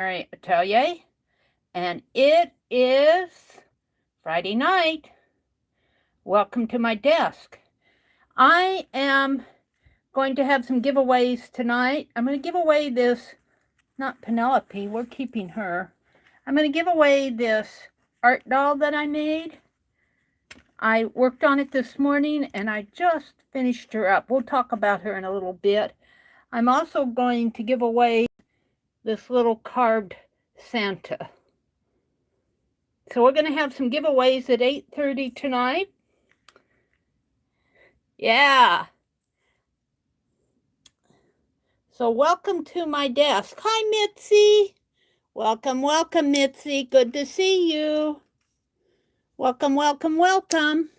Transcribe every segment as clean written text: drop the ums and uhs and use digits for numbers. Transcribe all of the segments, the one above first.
Meri Atelier, and it is Friday night. Welcome to my desk. I am going to have some giveaways tonight. I'm going to give away this, not Penelope, we're keeping her. I'm going to give away this art doll that I made. I worked on it this morning and I just finished her up. We'll talk about her in a little bit. I'm also going to give away this little carved Santa. So we're going to have some giveaways at 8:30 tonight. Yeah. So welcome to my desk. Hi, Mitzi. Welcome, welcome, Mitzi. Good to see you. Welcome, welcome, welcome.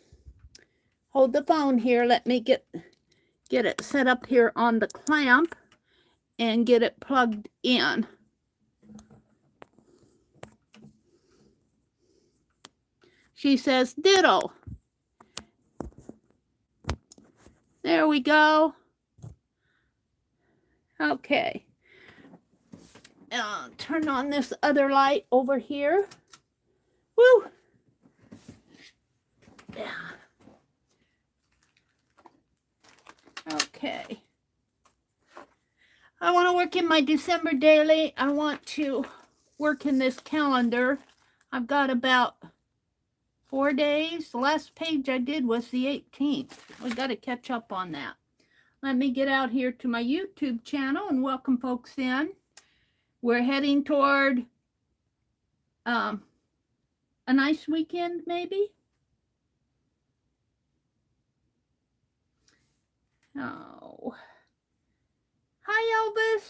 Hold the phone here. Let me get it set up here on the clamp and get it plugged in. She says, ditto. There we go. Okay. Turn on this other light over here. Woo! Yeah. Okay. I want to work in my December daily. I want to work in this calendar. I've got about 4 days. The last page I did was the 18th. We got to catch up on that. Let me get out here to my YouTube channel and welcome folks in. We're heading toward a nice weekend, maybe. Oh. Hi, Elvis.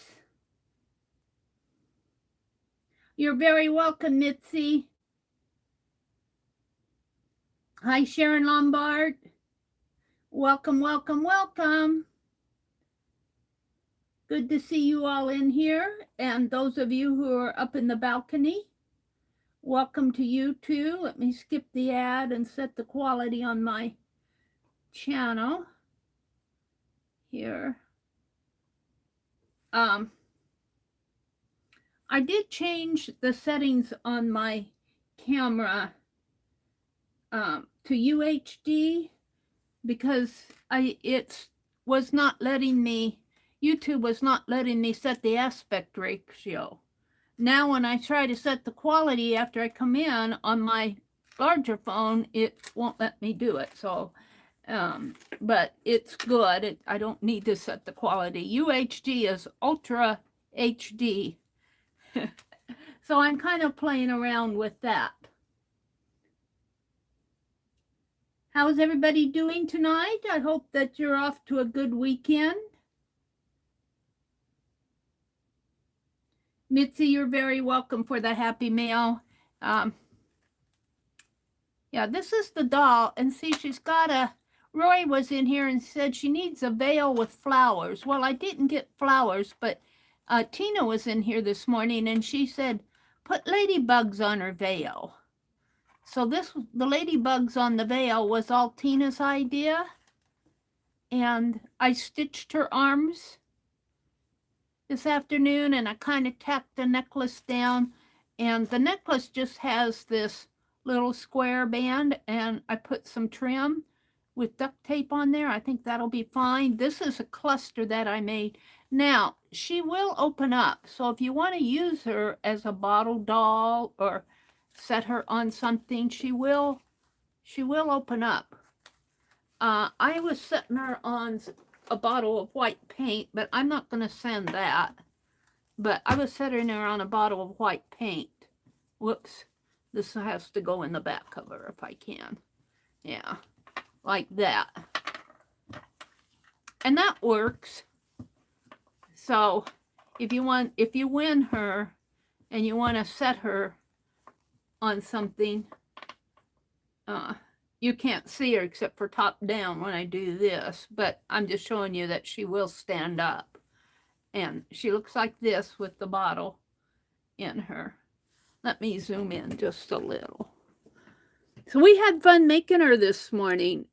You're very welcome, Mitzi. Hi, Sharon Lombard. Welcome, welcome, welcome. Good to see you all in here. And those of you who are up in the balcony, welcome to you too. Let me skip the ad and set the quality on my channel here. I did change the settings on my camera to UHD because it was not letting me, YouTube was not letting me set the aspect ratio. Now when I try to set the quality after I come in on my larger phone, it won't let me do it. So, but it's good. I don't need to set the quality. UHD is Ultra HD. So I'm kind of playing around with that. How's everybody doing tonight? I hope that you're off to a good weekend. Mitzi, you're very welcome for the Happy Meal. Yeah, this is the doll. And see, she's got Roy was in here and said she needs a veil with flowers. Well, I didn't get flowers, but Tina was in here this morning and she said, put ladybugs on her veil. So the ladybugs on the veil was all Tina's idea. And I stitched her arms this afternoon and I kind of tacked the necklace down. And the necklace just has this little square band and I put some trim with duct tape on there. I think that'll be fine. This is a cluster that I made. Now, she will open up. So if you want to use her as a bottle doll or set her on something, she will open up. I was setting her on a bottle of white paint, but I'm not going to send that. But I was setting her on a bottle of white paint. Whoops. This has to go in the back cover if I can. Yeah, like that. And that works. So if you win her and you want to set her on something, you can't see her except for top down when I do this, but I'm just showing you that she will stand up. And she looks like this with the bottle in her. Let me zoom in just a little. So we had fun making her this morning.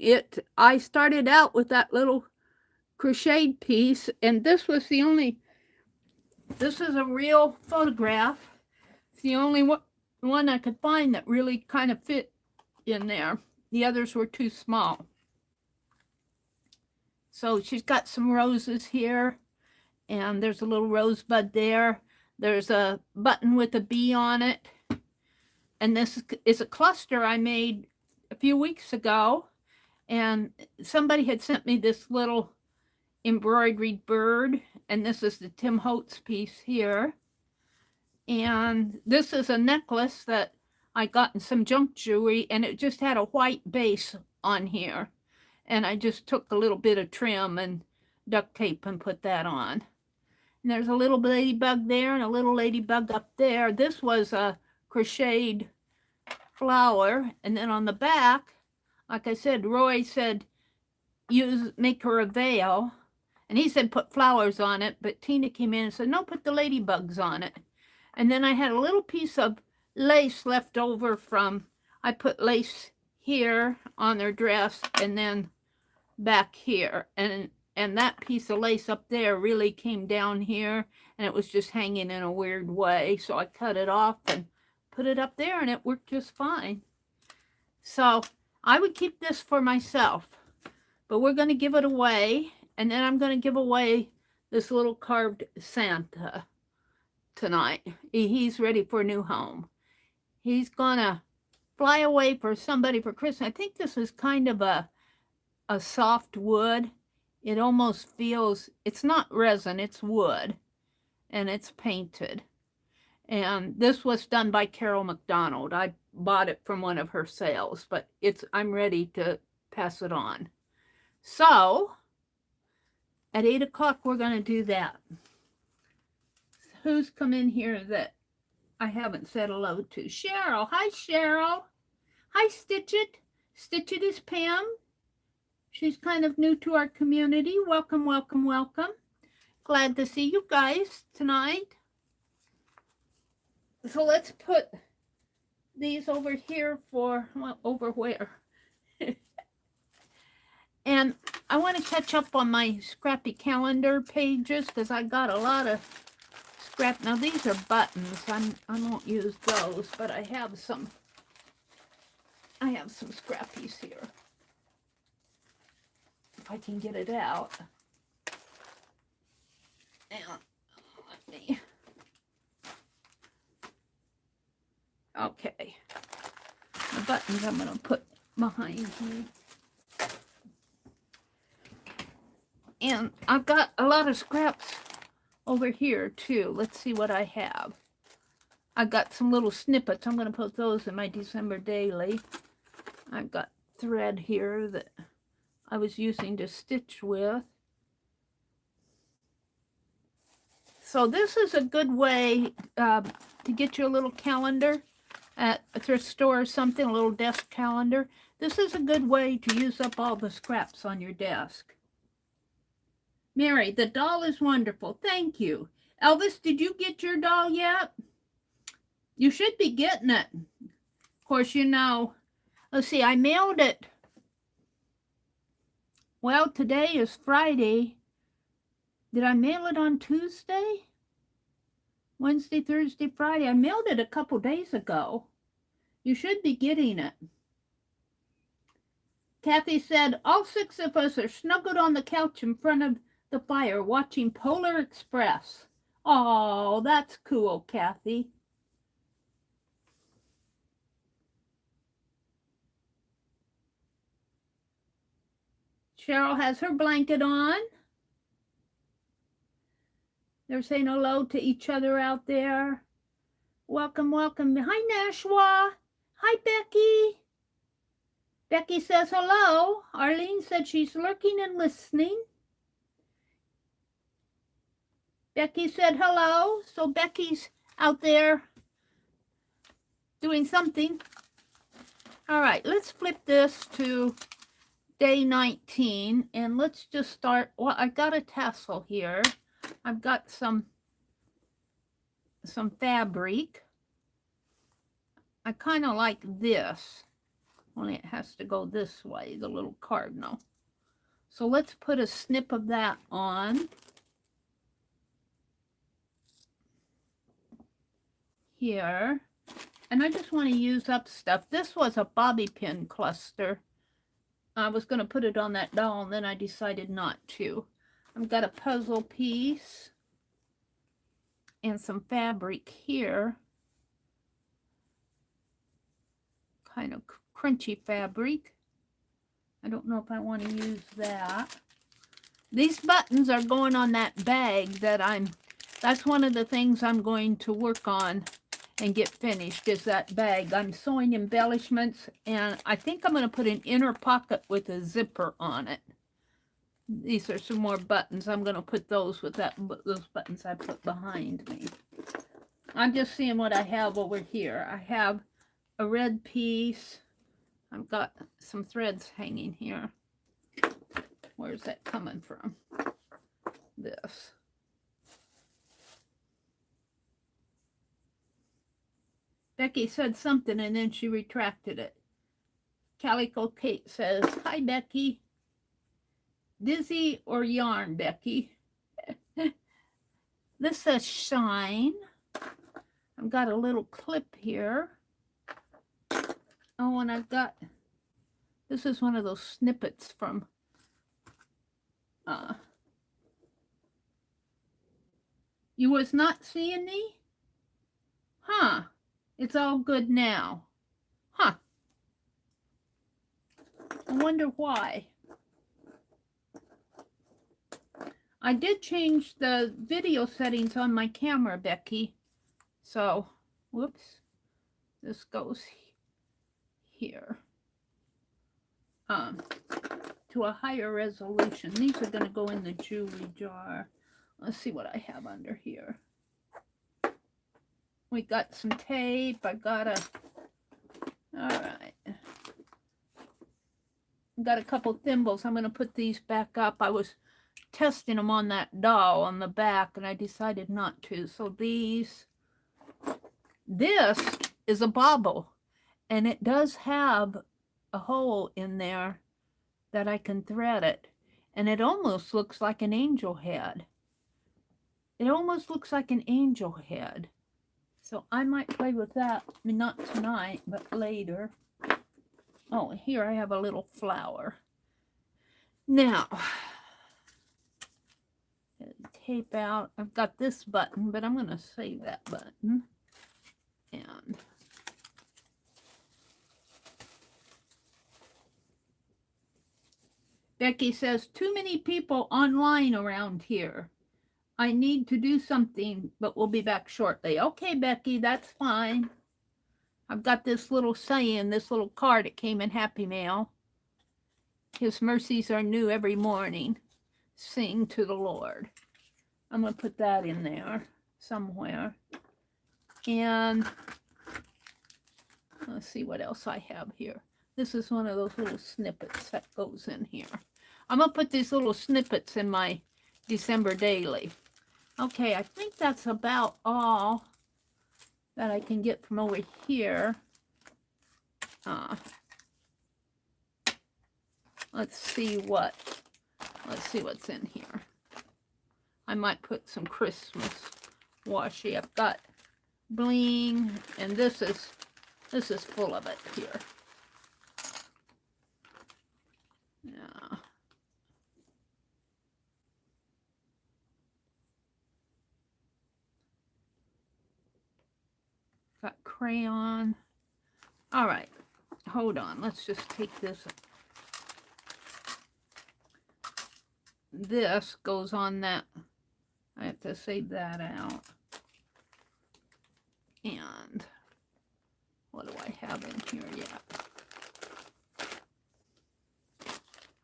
I started out with that little crocheted piece, and this was the only This is a real photograph. It's the only one I could find that really kind of fit in there. The others were too small. So she's got some roses here, and there's a little rosebud there. There's a button with a bee on it. And this is a cluster I made a few weeks ago. And somebody had sent me this little embroidered bird. And this is the Tim Holtz piece here. And this is a necklace that I got in some junk jewelry, and it just had a white base on here. And I just took a little bit of trim and duct tape and put that on. And there's a little ladybug there and a little ladybug up there. This was a crocheted flower. And then on the back, like I said, Roy said, make her a veil. And he said, put flowers on it. But Tina came in and said, no, put the ladybugs on it. And then I had a little piece of lace left over from, I put lace here on their dress and then back here. And that piece of lace up there really came down here, and it was just hanging in a weird way. So I cut it off and put it up there, and it worked just fine. So I would keep this for myself, but we're going to give it away. And then I'm going to give away this little carved Santa tonight. He's ready for a new home. He's going to fly away for somebody for Christmas. I think this is kind of a soft wood. It almost feels, it's not resin, it's wood, and it's painted. And this was done by Carol McDonald. I bought it from one of her sales, but I'm ready to pass it on. So at 8 o'clock, we're going to do that. Who's come in here that I haven't said hello to? Cheryl. Hi, Cheryl. Hi, Stitchit. Stitchit is Pam. She's kind of new to our community. Welcome, welcome, welcome. Glad to see you guys tonight. So let's put these over here for, well, over where? And I want to catch up on my Scrappy Calendar pages because I got a lot of scrap. Now these are buttons. I won't use those, but I have some Scrappies here. If I can get it out. And let me. Okay. The buttons I'm going to put behind me. And I've got a lot of scraps over here too. Let's see what I have. I've got some little snippets. I'm going to put those in my December daily. I've got thread here that I was using to stitch with. So this is a good way to get your little calendar at a thrift store or something, a little desk calendar. This is a good way to use up all the scraps on your desk. Mary, the doll is wonderful. Thank you. Elvis, did you get your doll yet? You should be getting it. Of course, you know. Let's see, I mailed it. Well, today is Friday. Did I mail it on Tuesday? Wednesday, Thursday, Friday. I mailed it a couple days ago. You should be getting it. Kathy said, all 6 of us are snuggled on the couch in front of the fire watching Polar Express. Oh, that's cool, Kathy. Cheryl has her blanket on. They're saying hello to each other out there. Welcome, welcome. Hi, Nashwa. Hi, Becky. Becky says hello. Arlene said she's lurking and listening. Becky said hello. So Becky's out there doing something. All right, let's flip this to day 19. And let's just start. Well, I got a tassel here. I've got some fabric. I kind of like this, only it has to go this way, the little cardinal. So let's put a snip of that on. here. And I just want to use up stuff. This was a bobby pin cluster. I was going to put it on that doll, and then I decided not to. I've got a puzzle piece and some fabric here. Kind of crunchy fabric. I don't know if I want to use that. These buttons are going on that bag that's one of the things I'm going to work on and get finished, is that bag. I'm sewing embellishments, and I think I'm going to put an inner pocket with a zipper on it. These are some more buttons. I'm going to put those with those buttons I put behind me. I'm just seeing what I have over here. I have a red piece. I've got some threads hanging here. Where's that coming from? This. Becky said something and then she retracted it. Calico Kate says, hi, Becky. Dizzy or yarn, Becky? This says shine. I've got a little clip here. Oh, and I've got, this is one of those snippets from You was not seeing me? Huh. It's all good now. Huh. I wonder why. I did change the video settings on my camera, Becky. So, whoops. This goes here. To a higher resolution. These are going to go in the jewelry jar. Let's see what I have under here. We got some tape. I got all right. Got a couple thimbles. I'm going to put these back up. I was testing them on that doll on the back, and I decided not to. So this is a bauble, and it does have a hole in there that I can thread it, and it almost looks like an angel head. It almost looks like an angel head. So I might play with that. I mean, not tonight, but later. Oh, here I have a little flower. Now, tape out. I've got this button, but I'm going to save that button. And Becky says, too many people online around here. I need to do something, but we'll be back shortly. Okay, Becky, that's fine. I've got this little saying, this little card. It came in Happy Mail. His mercies are new every morning. Sing to the Lord. I'm going to put that in there somewhere. And let's see what else I have here. This is one of those little snippets that goes in here. I'm going to put these little snippets in my December daily. Okay, I think that's about all that I can get from over here. Let's see what's in here. I might put some Christmas washi. I've got bling, and this is full of it here. Yeah. Got crayon. All right, hold on. Let's just take this. This goes on that. I have to save that out. And what do I have in here yet?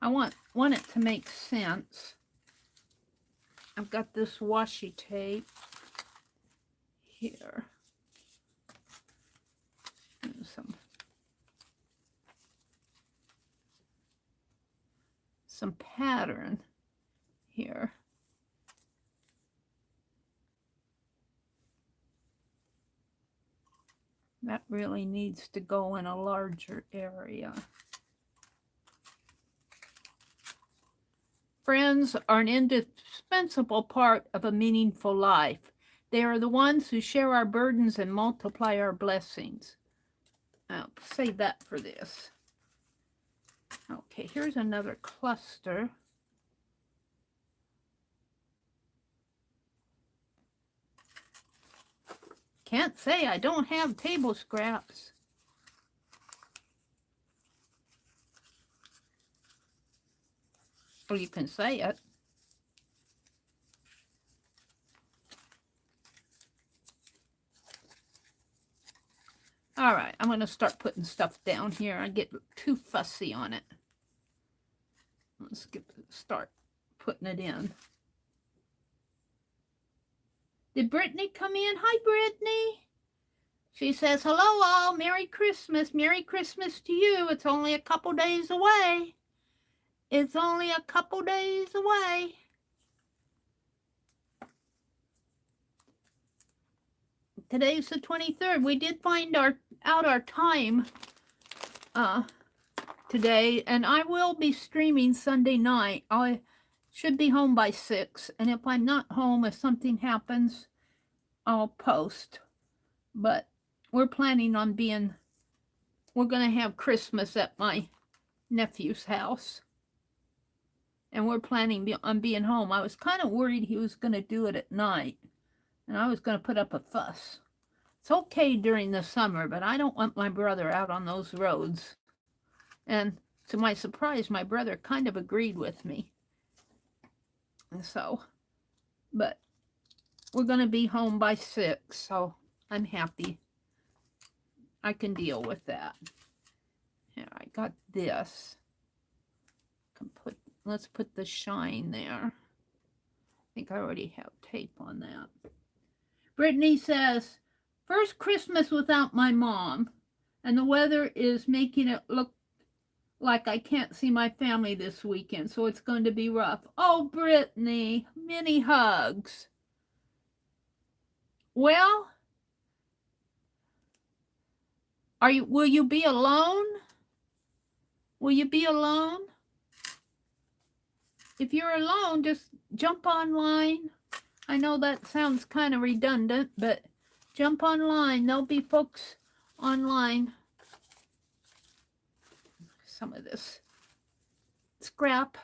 I want it to make sense. I've got this washi tape here. And some pattern here. That really needs to go in a larger area. Friends are an indispensable part of a meaningful life. They are the ones who share our burdens and multiply our blessings. I'll save that for this. Okay, here's another cluster. Can't say I don't have table scraps. Or you can say it. All right, I'm going to start putting stuff down here. I get too fussy on it. Let's start putting it in. Did Brittany come in? Hi, Brittany. She says, hello all, Merry Christmas. Merry Christmas to you. It's only a couple days away. It's only a couple days away. Today's the 23rd. We did find out our time today, and I will be streaming Sunday night. I should be home by 6, and if I'm not home, if something happens, I'll post. But we're planning on we're going to have Christmas at my nephew's house, and we're planning on being home. I was kind of worried he was going to do it at night, and I was going to put up a fuss. It's okay during the summer, but I don't want my brother out on those roads. And to my surprise, my brother kind of agreed with me. And so, but we're going to be home by 6, so I'm happy. I can deal with that. Here, I got this. Let's put the shine there. I think I already have tape on that. Brittany says, first Christmas without my mom, and the weather is making it look like I can't see my family this weekend, so it's going to be rough. Oh, Brittany, many hugs. Well, will you be alone? Will you be alone? If you're alone, just jump online. I know that sounds kind of redundant, but jump online. There'll be folks online. Some of this scrap.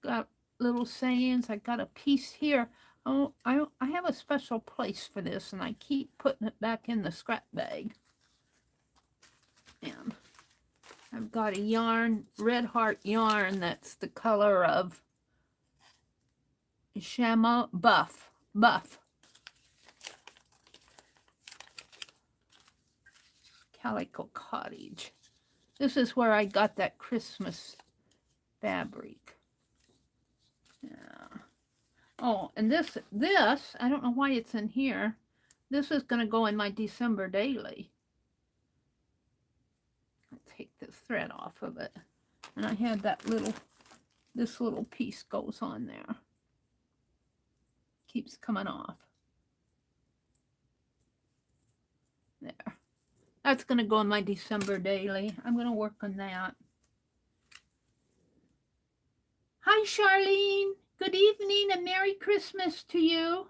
Got little sayings. I got a piece here. Oh, I have a special place for this, and I keep putting it back in the scrap bag. And I've got a yarn, Red Heart yarn, that's the color of chamois buff. Calico Cottage. This is where I got that Christmas fabric. Yeah. Oh, and this, I don't know why it's in here. This is going to go in my December daily. Take this thread off of it, and I had this little piece goes on there, keeps coming off there. That's going to go in my December daily. I'm going to work on that. Hi Charlene, good evening and Merry Christmas to you.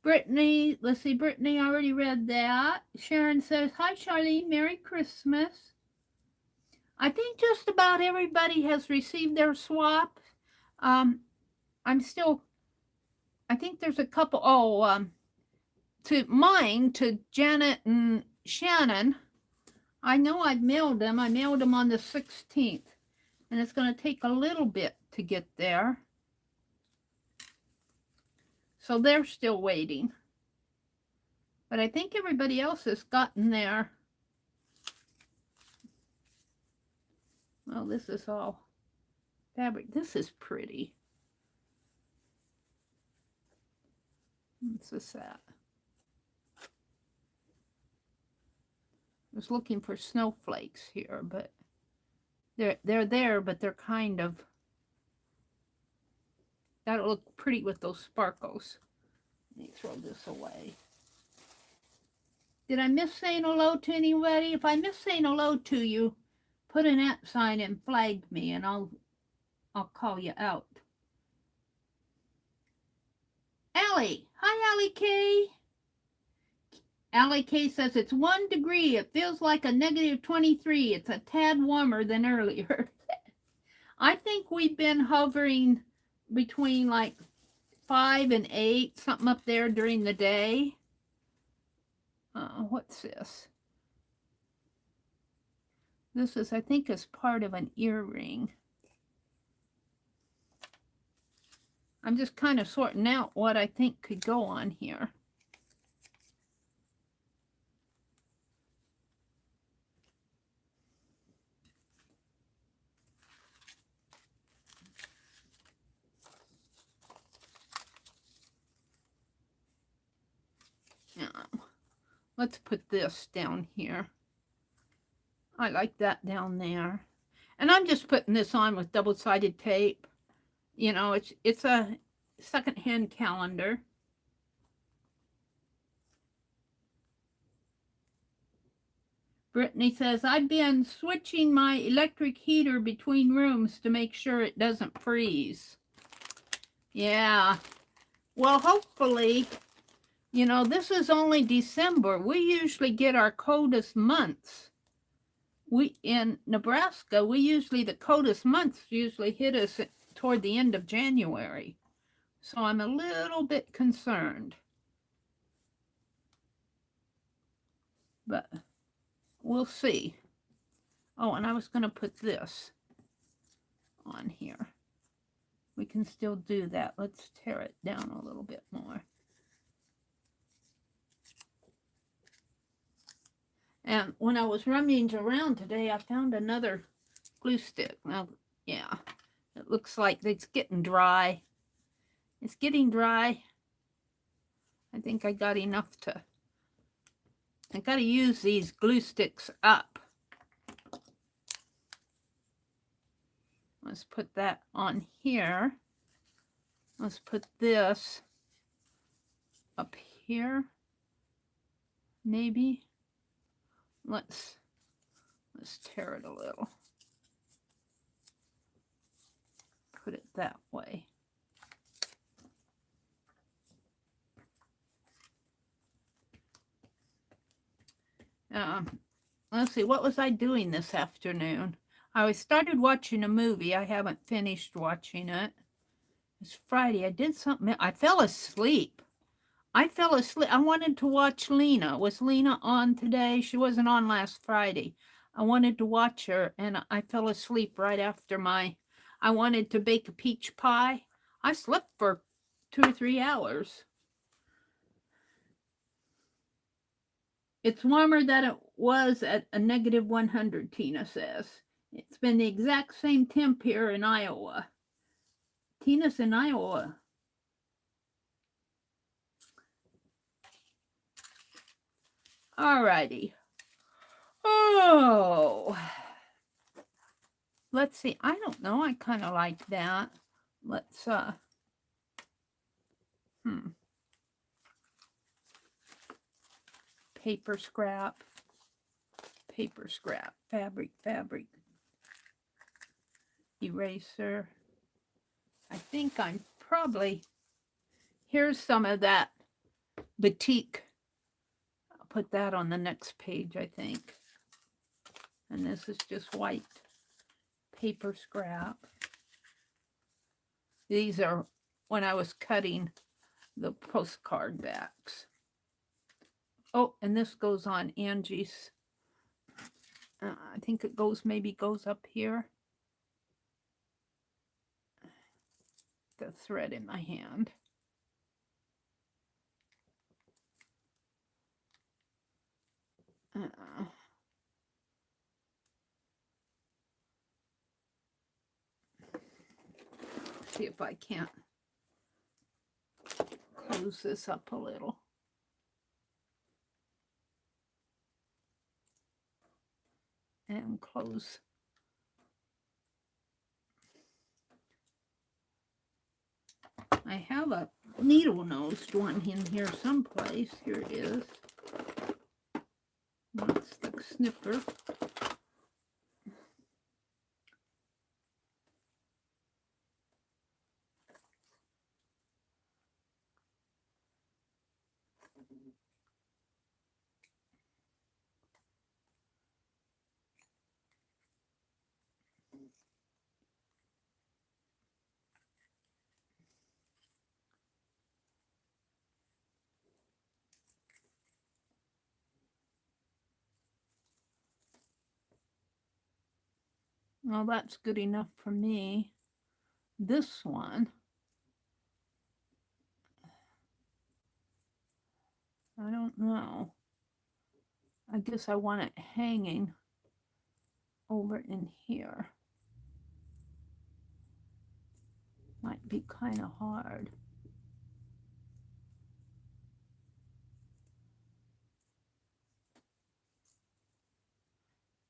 Brittany, let's see, Brittany, I already read that. Sharon says, hi Charlene, Merry Christmas. I think just about everybody has received their swap. I think there's a couple, to Janet and Shannon. I know I've mailed them. I mailed them on the 16th, and it's going to take a little bit to get there. So they're still waiting. But I think everybody else has gotten there. Well, this is all fabric. This is pretty. What's this at? I was looking for snowflakes here, but they're there, but they're kind of, that'll look pretty with those sparkles. Let me throw this away. Did I miss saying hello to anybody? If I miss saying hello to you, put an @ sign and flag me, and I'll call you out. Allie, Hi, Allie K. Allie K says it's 1 degree. It feels like a negative 23. It's a tad warmer than earlier. I think we've been hovering between like 5 and 8, something up there during the day. What's this? This is, I think, is part of an earring. I'm just kind of sorting out what I think could go on here. Let's put this down here. I like that down there. And I'm just putting this on with double-sided tape. You know, it's a secondhand calendar. Brittany says, I've been switching my electric heater between rooms to make sure it doesn't freeze. Yeah. Well, hopefully, you know, this is only December. We usually get our coldest months. In Nebraska, the coldest months usually hit us toward the end of January. So I'm a little bit concerned. But we'll see. Oh, and I was going to put this on here. We can still do that. Let's tear it down a little bit more. And when I was rummaging around today, I found another glue stick. Now, yeah, it looks like it's getting dry. It's getting dry. I think I got enough to... I got to use these glue sticks up. Let's put that on here. Let's put this up here. Maybe. Let's tear it a little. Put it that way. Let's see, what was I doing this afternoon? I started watching a movie. I haven't finished watching it. It's Friday. I did something. I fell asleep. I wanted to watch Lena. Was Lena on today? She wasn't on last Friday. I wanted to watch her, and I fell asleep right after I wanted to bake a peach pie. I slept for 2 or 3 hours. It's warmer than it was at a negative 100, Tina says. It's been the exact same temp here in Iowa. Tina's in Iowa. Alrighty. Oh. Let's see. I don't know. I kind of like that. Let's, paper scrap, fabric, eraser. I think I'm probably, here's some of that batik. I'll put that on the next page, I think. And this is just white paper scrap. These are when I was cutting the postcard backs. Oh, and this goes on Angie's. I think it maybe goes up here. The thread in my hand. See if I can't close this up a little. And close. I have a needle-nosed one in here someplace. Here it is. That's the snipper. Well, that's good enough for me. This one, I don't know. I guess I want it hanging over in here. Might be kind of hard.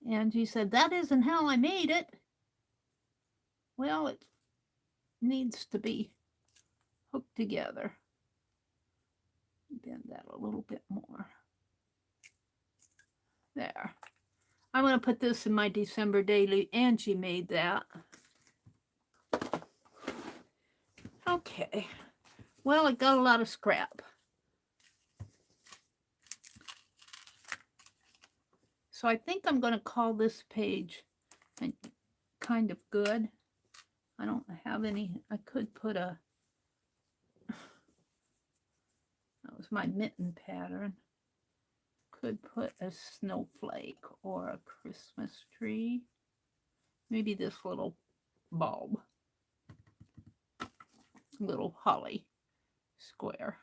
Angie said, that isn't how I made it. Well, it needs to be hooked together. Bend that a little bit more. There. I'm going to put this in my December daily. Angie made that. Okay. Well, it got a lot of scrap. So I think I'm going to call this page kind of good. I don't have any. I could put a, that was my mitten pattern. Could put a snowflake or a Christmas tree. Maybe this little bulb. Little holly square.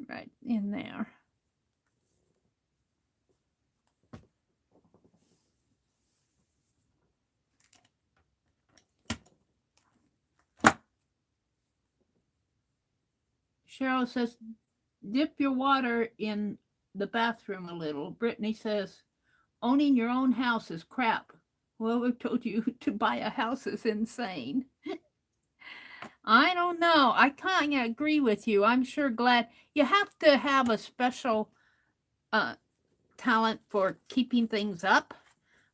Right in there. Cheryl says, dip your water in the bathroom a little. Brittany says, owning your own house is crap. Whoever told you to buy a house is insane. I don't know. I kind of agree with you. I'm sure glad you have to have a special talent for keeping things up.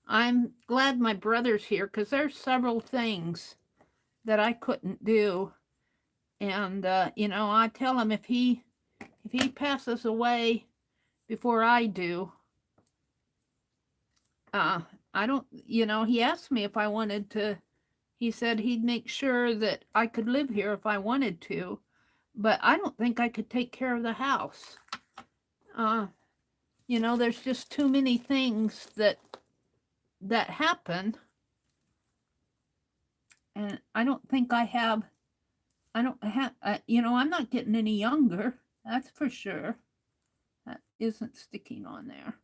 I'm glad my brother's here because there's several things that I couldn't do. And, you know, I tell him if he passes away before I do, I don't, you know, he asked me if I wanted to, he said he'd make sure that I could live here if I wanted to, but I don't think I could take care of the house. You know, there's just too many things that happen. And I don't think I have, you know, I'm not getting any younger. That's for sure. That isn't sticking on there.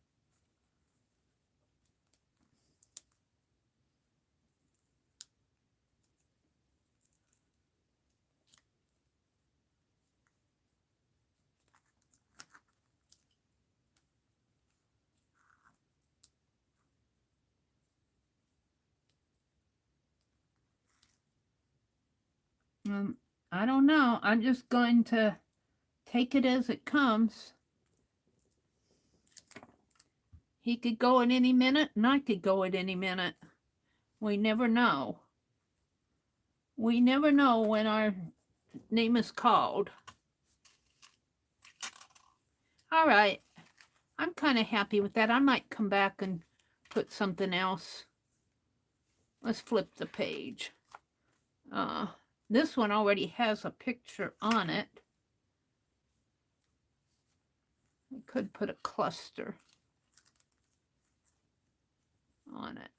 I don't know. I'm just going to take it as it comes. He could go at any minute, and I could go at any minute. We never know. We never know when our name is called. All right. I'm kind of happy with that. I might come back and put something else. Let's flip the page. This one already has a picture on it. I could put a cluster on it.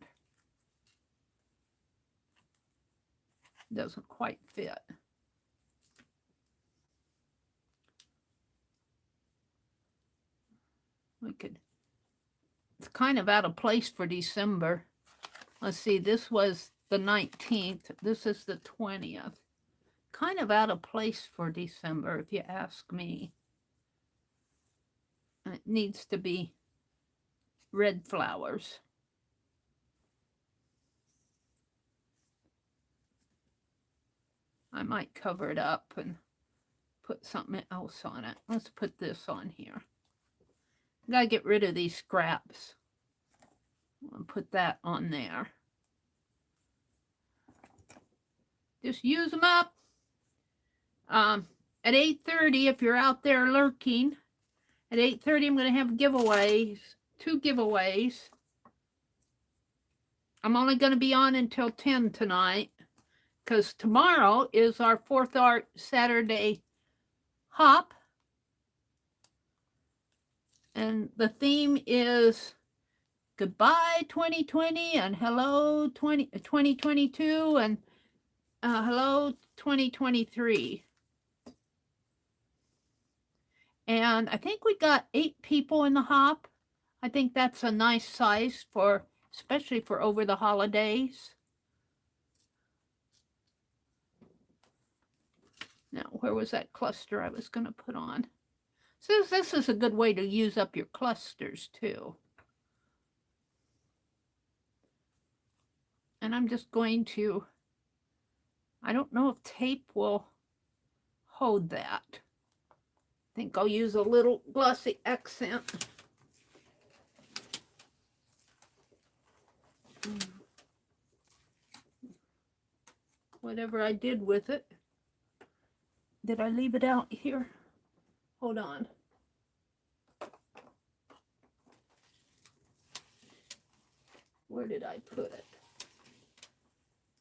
Doesn't quite fit. We could, it's kind of out of place for December. Let's see, this was the 19th. This is the 20th. Kind of out of place for December, if you ask me. It needs to be red flowers. I might cover it up and put something else on it. Let's put this on here. Gotta get rid of these scraps. I'll put that on there. Just use them up. At 8:30, if you're out there lurking, at 8:30 I'm going to have giveaways, 2 giveaways. I'm only going to be on until 10 tonight because tomorrow is our 4th Art Saturday hop. And the theme is goodbye 2020 and hello 2022 and hello 2023. And I think we got 8 people in the hop. I think that's a nice size for, especially for over the holidays. Now, where was that cluster I was going to put on? So this is a good way to use up your clusters too. And I'm just going to, I don't know if tape will hold that. I think I'll use a little glossy accent. Whatever I did with it. Did I leave it out here? Hold on. Where did I put it?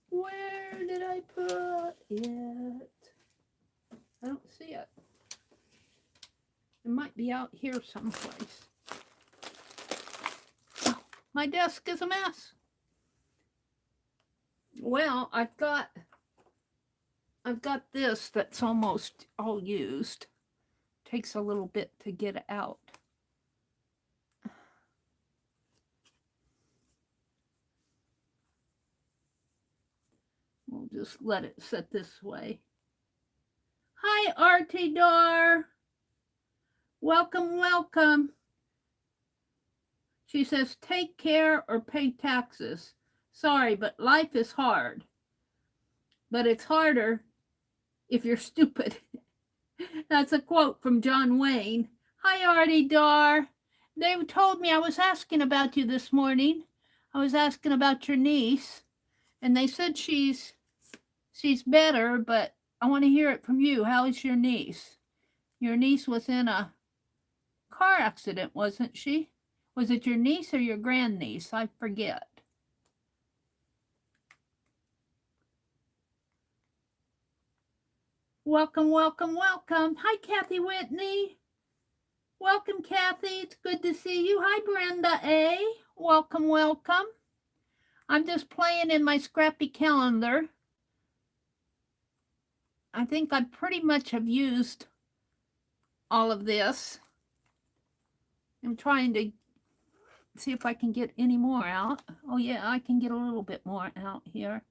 Where did I put it? I don't see it. It might be out here someplace. Oh, my desk is a mess. Well, I've got this that's almost all used. Takes a little bit to get it out. We'll just let it sit this way. Hi, Artie Dar. Welcome, welcome. She says, take care or pay taxes. Sorry, but life is hard. But it's harder if you're stupid. That's a quote from John Wayne. Hi, Artie Dar. They told me I was asking about you this morning. I was asking about your niece. And they said she's better, but I want to hear it from you. How is your niece? Your niece was in a car accident, wasn't she? Was it your niece or your grandniece? I forget. Welcome, welcome, welcome. Hi, Kathy Whitney. Welcome, Kathy. It's good to see you. Hi, Brenda A. Welcome, welcome. I'm just playing in my Scrappy Calendar. I think I pretty much have used all of this. I'm trying to see if I can get any more out. Oh yeah, I can get a little bit more out here.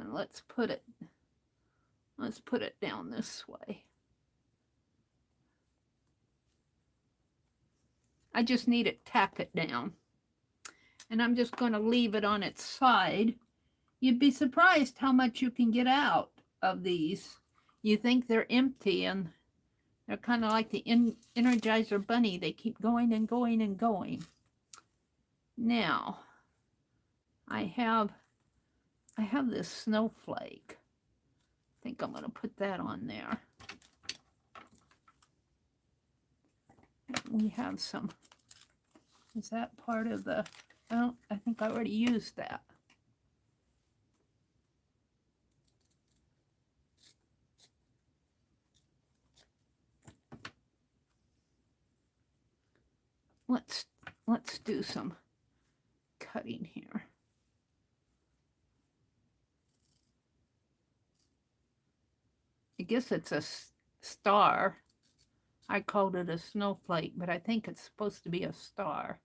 Let's put it down this way. I just need to tack it down. And I'm just going to leave it on its side. You'd be surprised how much you can get out of these. You think they're empty, and they're kind of like the Energizer Bunny. They keep going and going and going. Now, I have this snowflake. I think I'm going to put that on there. We have some. Is that part of the... Oh, I think I already used that. Let's do some cutting here. I guess it's a star. I called it a snowflake, but I think it's supposed to be a star.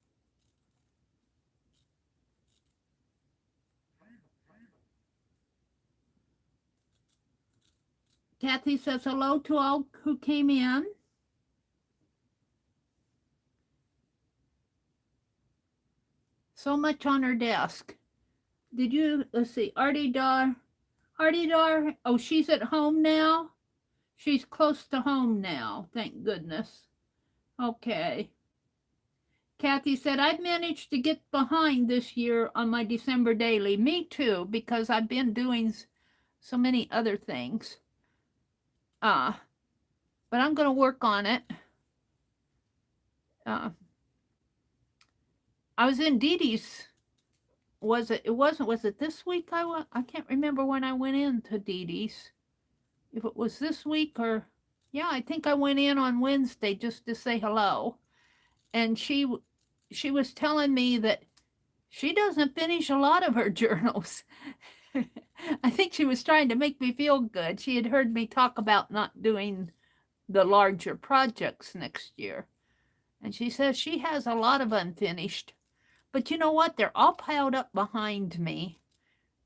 Kathy says hello to all who came in. So much on her desk. Did you, let's see, Artie Dar, oh, she's at home now? She's close to home now, thank goodness. Okay. Kathy said, I've managed to get behind this year on my December daily. Me too, because I've been doing so many other things. But I'm going to work on it. I was in Dee Dee's. Was it this week I went? I can't remember when I went into Dee Dee's. If it was this week or, yeah, I think I went in on Wednesday just to say hello. And she was telling me that she doesn't finish a lot of her journals. I think she was trying to make me feel good. She had heard me talk about not doing the larger projects next year. And she says she has a lot of unfinished. But you know what? They're all piled up behind me.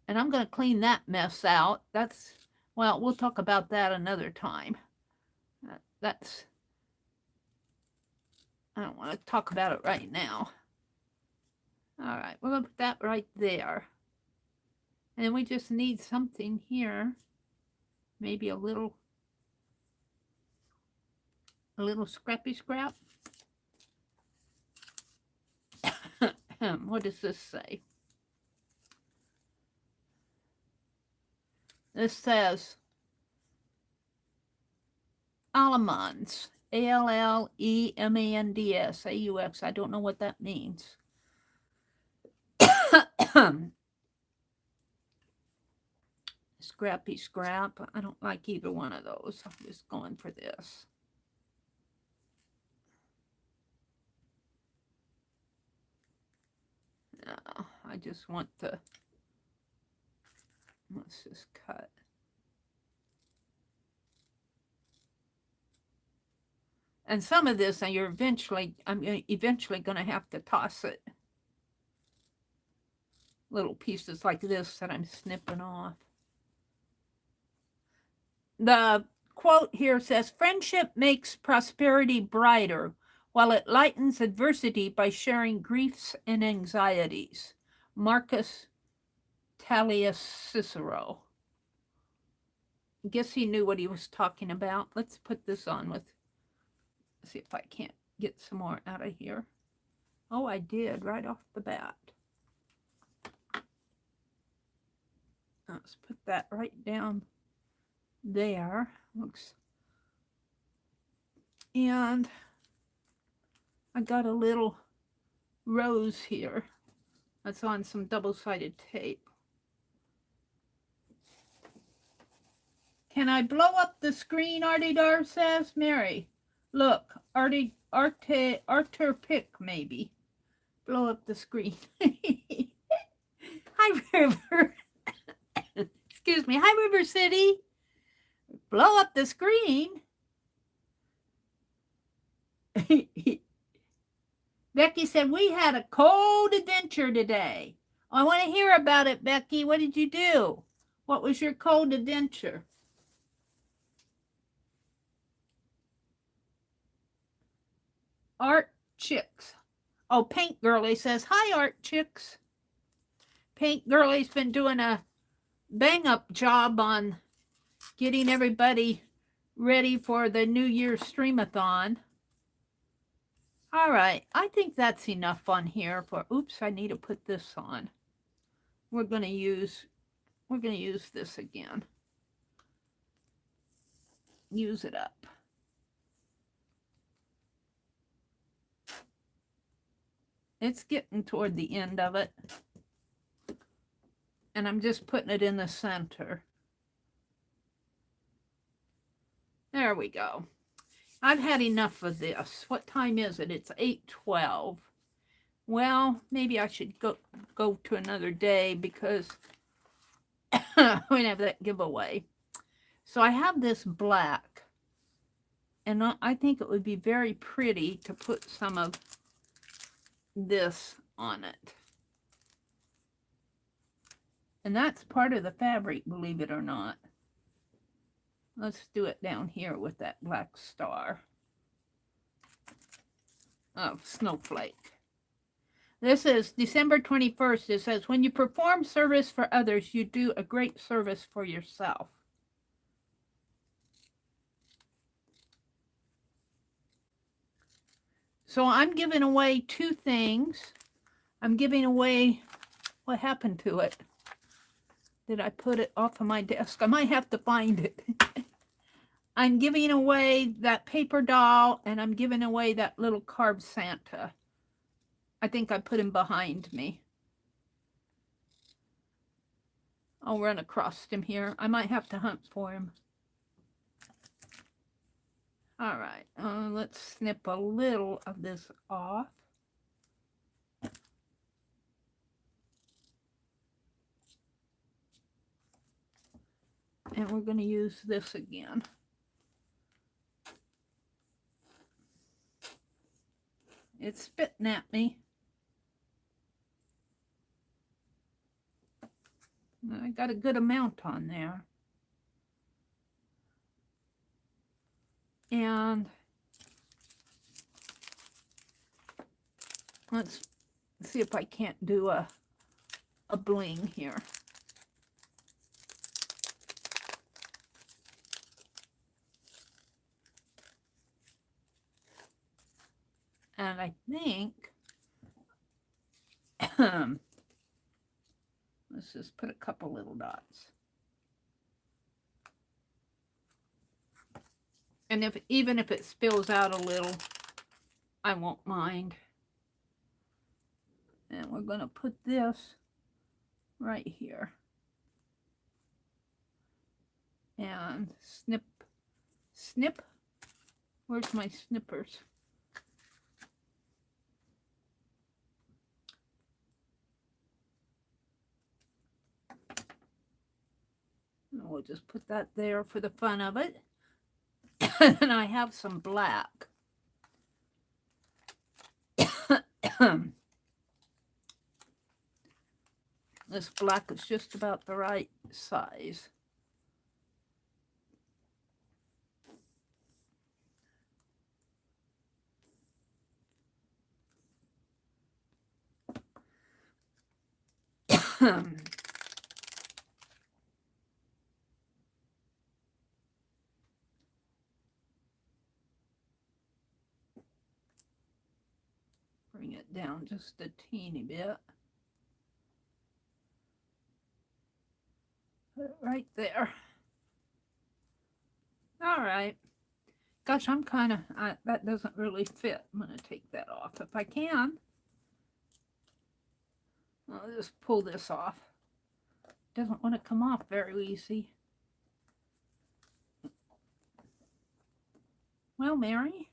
And I'm going to clean that mess out. Well, we'll talk about that another time. I don't want to talk about it right now. All right, we're going to put that right there. And then we just need something here. Maybe a little scrappy scrap. What does this say? This says Allemands. Allemands. AUX. I don't know what that means. Scrappy scrap. I don't like either one of those. I'm just going for this. No, I just want the, let's just cut. And some of this, I'm eventually going to have to toss it. Little pieces like this that I'm snipping off. The quote here says, friendship makes prosperity brighter, while it lightens adversity by sharing griefs and anxieties. Marcus Tullius Cicero. I guess he knew what he was talking about. Let's put this on with, see if I can't get some more out of here. Oh, I did right off the bat. Let's put that right down there. Looks. And I got a little rose here. That's on some double-sided tape. Can I blow up the screen, Artie Dar says? Mary, look, Artie, Arthur Pick, maybe. Blow up the screen. Hi, River. Excuse me. Hi, River City. Blow up the screen. Becky said, we had a cold adventure today. I want to hear about it, Becky. What did you do? What was your cold adventure? Art Chicks. Oh, Paint Girlie says, hi, Art Chicks. Paint Girlie's been doing a bang-up job on getting everybody ready for the New Year's Streamathon. All right, I think that's enough on here for, oops, I need to put this on. We're going to use this again. Use it up. It's getting toward the end of it. And I'm just putting it in the center. There we go. I've had enough of this. What time is it? It's 8:12. Well, maybe I should go to another day because we have that giveaway. So I have this black. And I think it would be very pretty to put some of this on it. And that's part of the fabric, believe it or not. Let's do it down here with that black star of Snowflake. This is December 21st. It says, when you perform service for others, you do a great service for yourself. So I'm giving away two things. I'm giving away, what happened to it? Did I put it off of my desk? I might have to find it. I'm giving away that paper doll, and I'm giving away that little carved Santa. I think I put him behind me. I'll run across him here. I might have to hunt for him. All right, let's snip a little of this off. And we're going to use this again. It's spitting at me. I got a good amount on there. And let's see if I can't do a bling here. And I think let's just put a couple little dots. And even if it spills out a little, I won't mind. And we're going to put this right here. And snip, snip. Where's my snippers? And we'll just put that there for the fun of it. And I have some black. This black is just about the right size. Bring it down just a teeny bit. Put it right there. All right. Gosh, I'm kind of, that doesn't really fit. I'm going to take that off if I can. I'll just pull this off. Doesn't want to come off very easy. Well, Meri.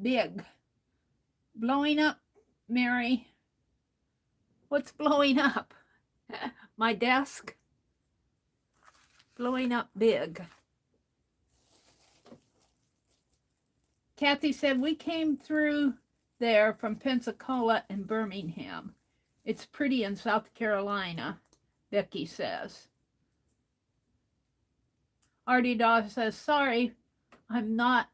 Big. Blowing up, Meri. What's blowing up? My desk? Blowing up big. Kathy said, we came through there from Pensacola and Birmingham. It's pretty in South Carolina, Becky says. Artie Daw says, sorry, I'm not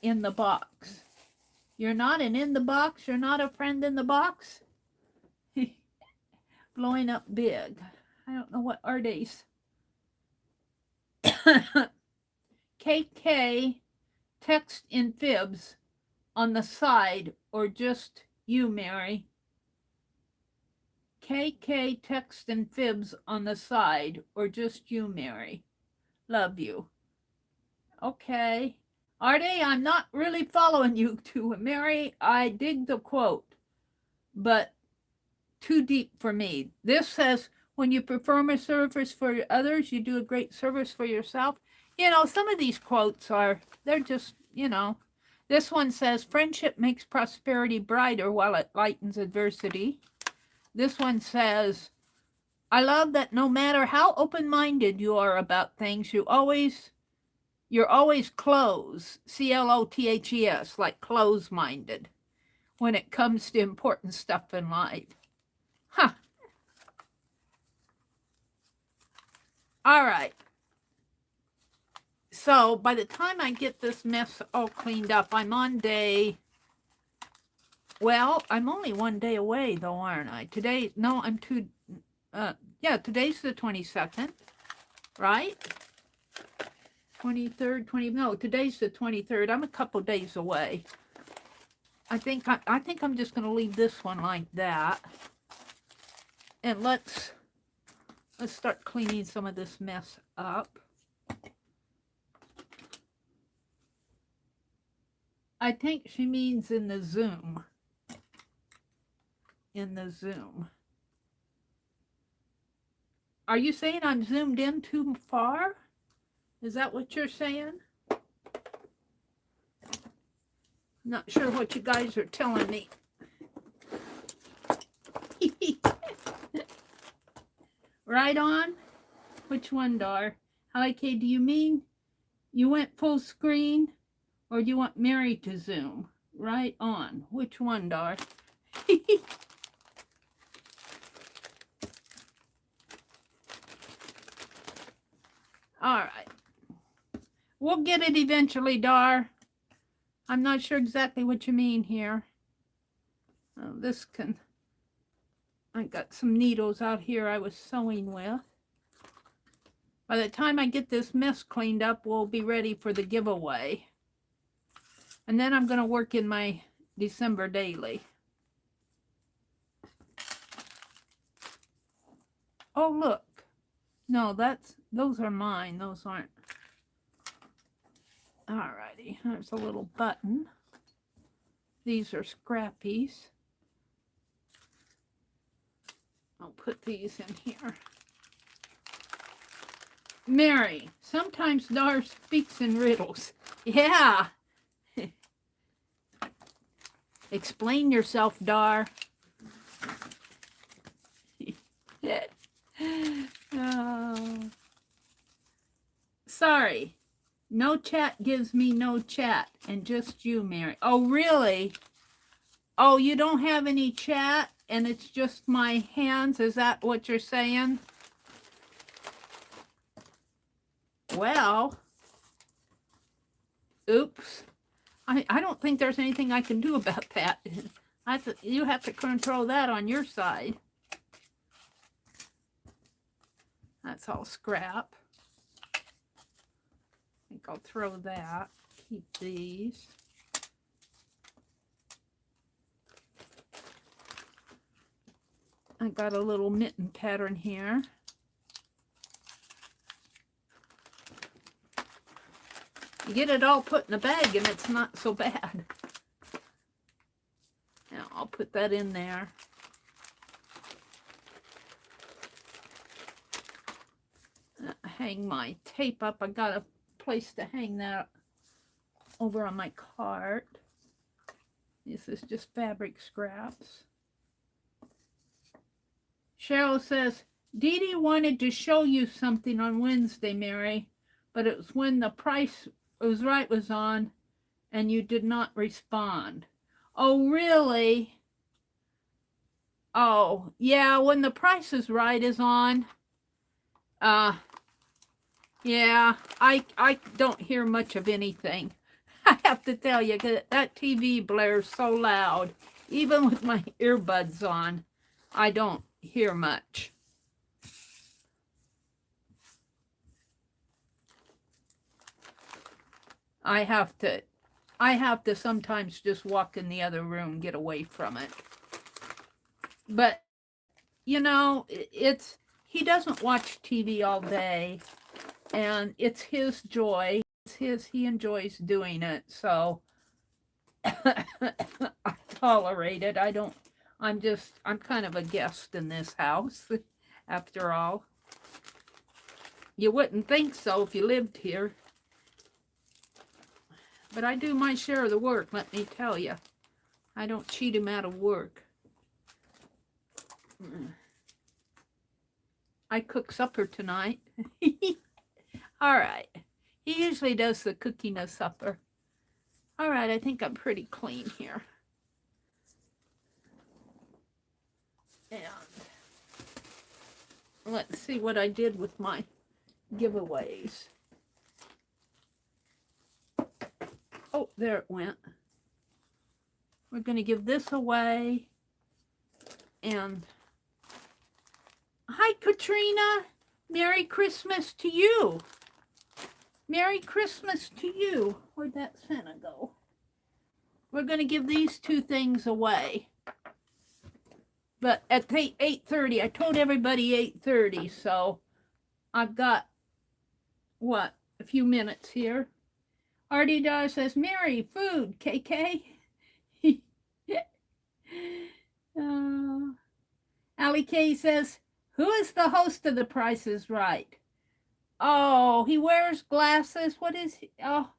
in the box. You're not in the box? You're not a friend in the box? Blowing up big. I don't know what Artie's. KK, text in fibs on the side or just you, Meri. KK, text in fibs on the side or just you, Meri. Love you. Okay. Artie, I'm not really following you too. Meri, I dig the quote, but too deep for me. This says, when you perform a service for others, you do a great service for yourself. You know, some of these quotes they're just, you know. This one says, friendship makes prosperity brighter while it lightens adversity. This one says, I love that no matter how open-minded you are about things, you're always close, C-L-O-T-H-E-S, like close-minded when it comes to important stuff in life. Huh. All right. So by the time I get this mess all cleaned up, I'm on day, well, I'm only one day away though, aren't I? Today, no, I'm two, yeah, today's the 22nd, right? 23rd, no, today's the 23rd. I'm a couple days away. I think I'm just going to leave this one like that. And let's start cleaning some of this mess up. I think she means in the Zoom. In the Zoom. Are you saying I'm zoomed in too far? Is that what you're saying? Not sure what you guys are telling me. Right on? Which one, Dar? Hi, Kay, do you mean you went full screen? Or do you want Meri to zoom? Right on. Which one, Dar? All right. We'll get it eventually, Dar. I'm not sure exactly what you mean here. Oh, this can... I got some needles out here I was sewing with. By the time I get this mess cleaned up, we'll be ready for the giveaway. And then I'm going to work in my December daily. Oh, look. No, those are mine. Those aren't. Alrighty, there's a little button. These are Scrappy's. I'll put these in here. Meri, sometimes Dar speaks in riddles. Yeah. Explain yourself, Dar. Oh. Sorry. No chat gives me no chat, and just you, Meri. Oh, really? Oh, you don't have any chat, and it's just my hands? Is that what you're saying? Well, oops. I don't think there's anything I can do about that. You have to control that on your side. That's all scrap. I think I'll throw that. Keep these. I got a little mitten pattern here. You get it all put in a bag and it's not so bad. Now I'll put that in there. Hang my tape up. I got a place to hang that over on my cart. This is just fabric scraps. Cheryl says, Dee Dee wanted to show you something on Wednesday, Meri, but it was when the price was right was on and you did not respond. Oh, really? Oh, yeah, when the Price is Right is on. Yeah, I don't hear much of anything. I have to tell you, that TV blares so loud. Even with my earbuds on, I don't hear much. I have to sometimes just walk in the other room, get away from it. But, you know, he doesn't watch TV all day, and it's his joy. He enjoys doing it, so I tolerate it. I'm kind of a guest in this house, after all. You wouldn't think so if you lived here. But I do my share of the work, let me tell you. I don't cheat him out of work. I cook supper tonight. All right. He usually does the cooking of supper. All right, I think I'm pretty clean here. And let's see what I did with my giveaways. Oh, there it went. We're going to give this away. And hi, Katrina. Merry Christmas to you. Merry Christmas to you. Where'd that Santa go? We're going to give these two things away. But at 8:30, I told everybody 8:30, so I've got, what, a few minutes here. Artie Dar says, Meri, food, KK. Allie K says, who is the host of The Price is Right? Oh, he wears glasses. What is he? Oh,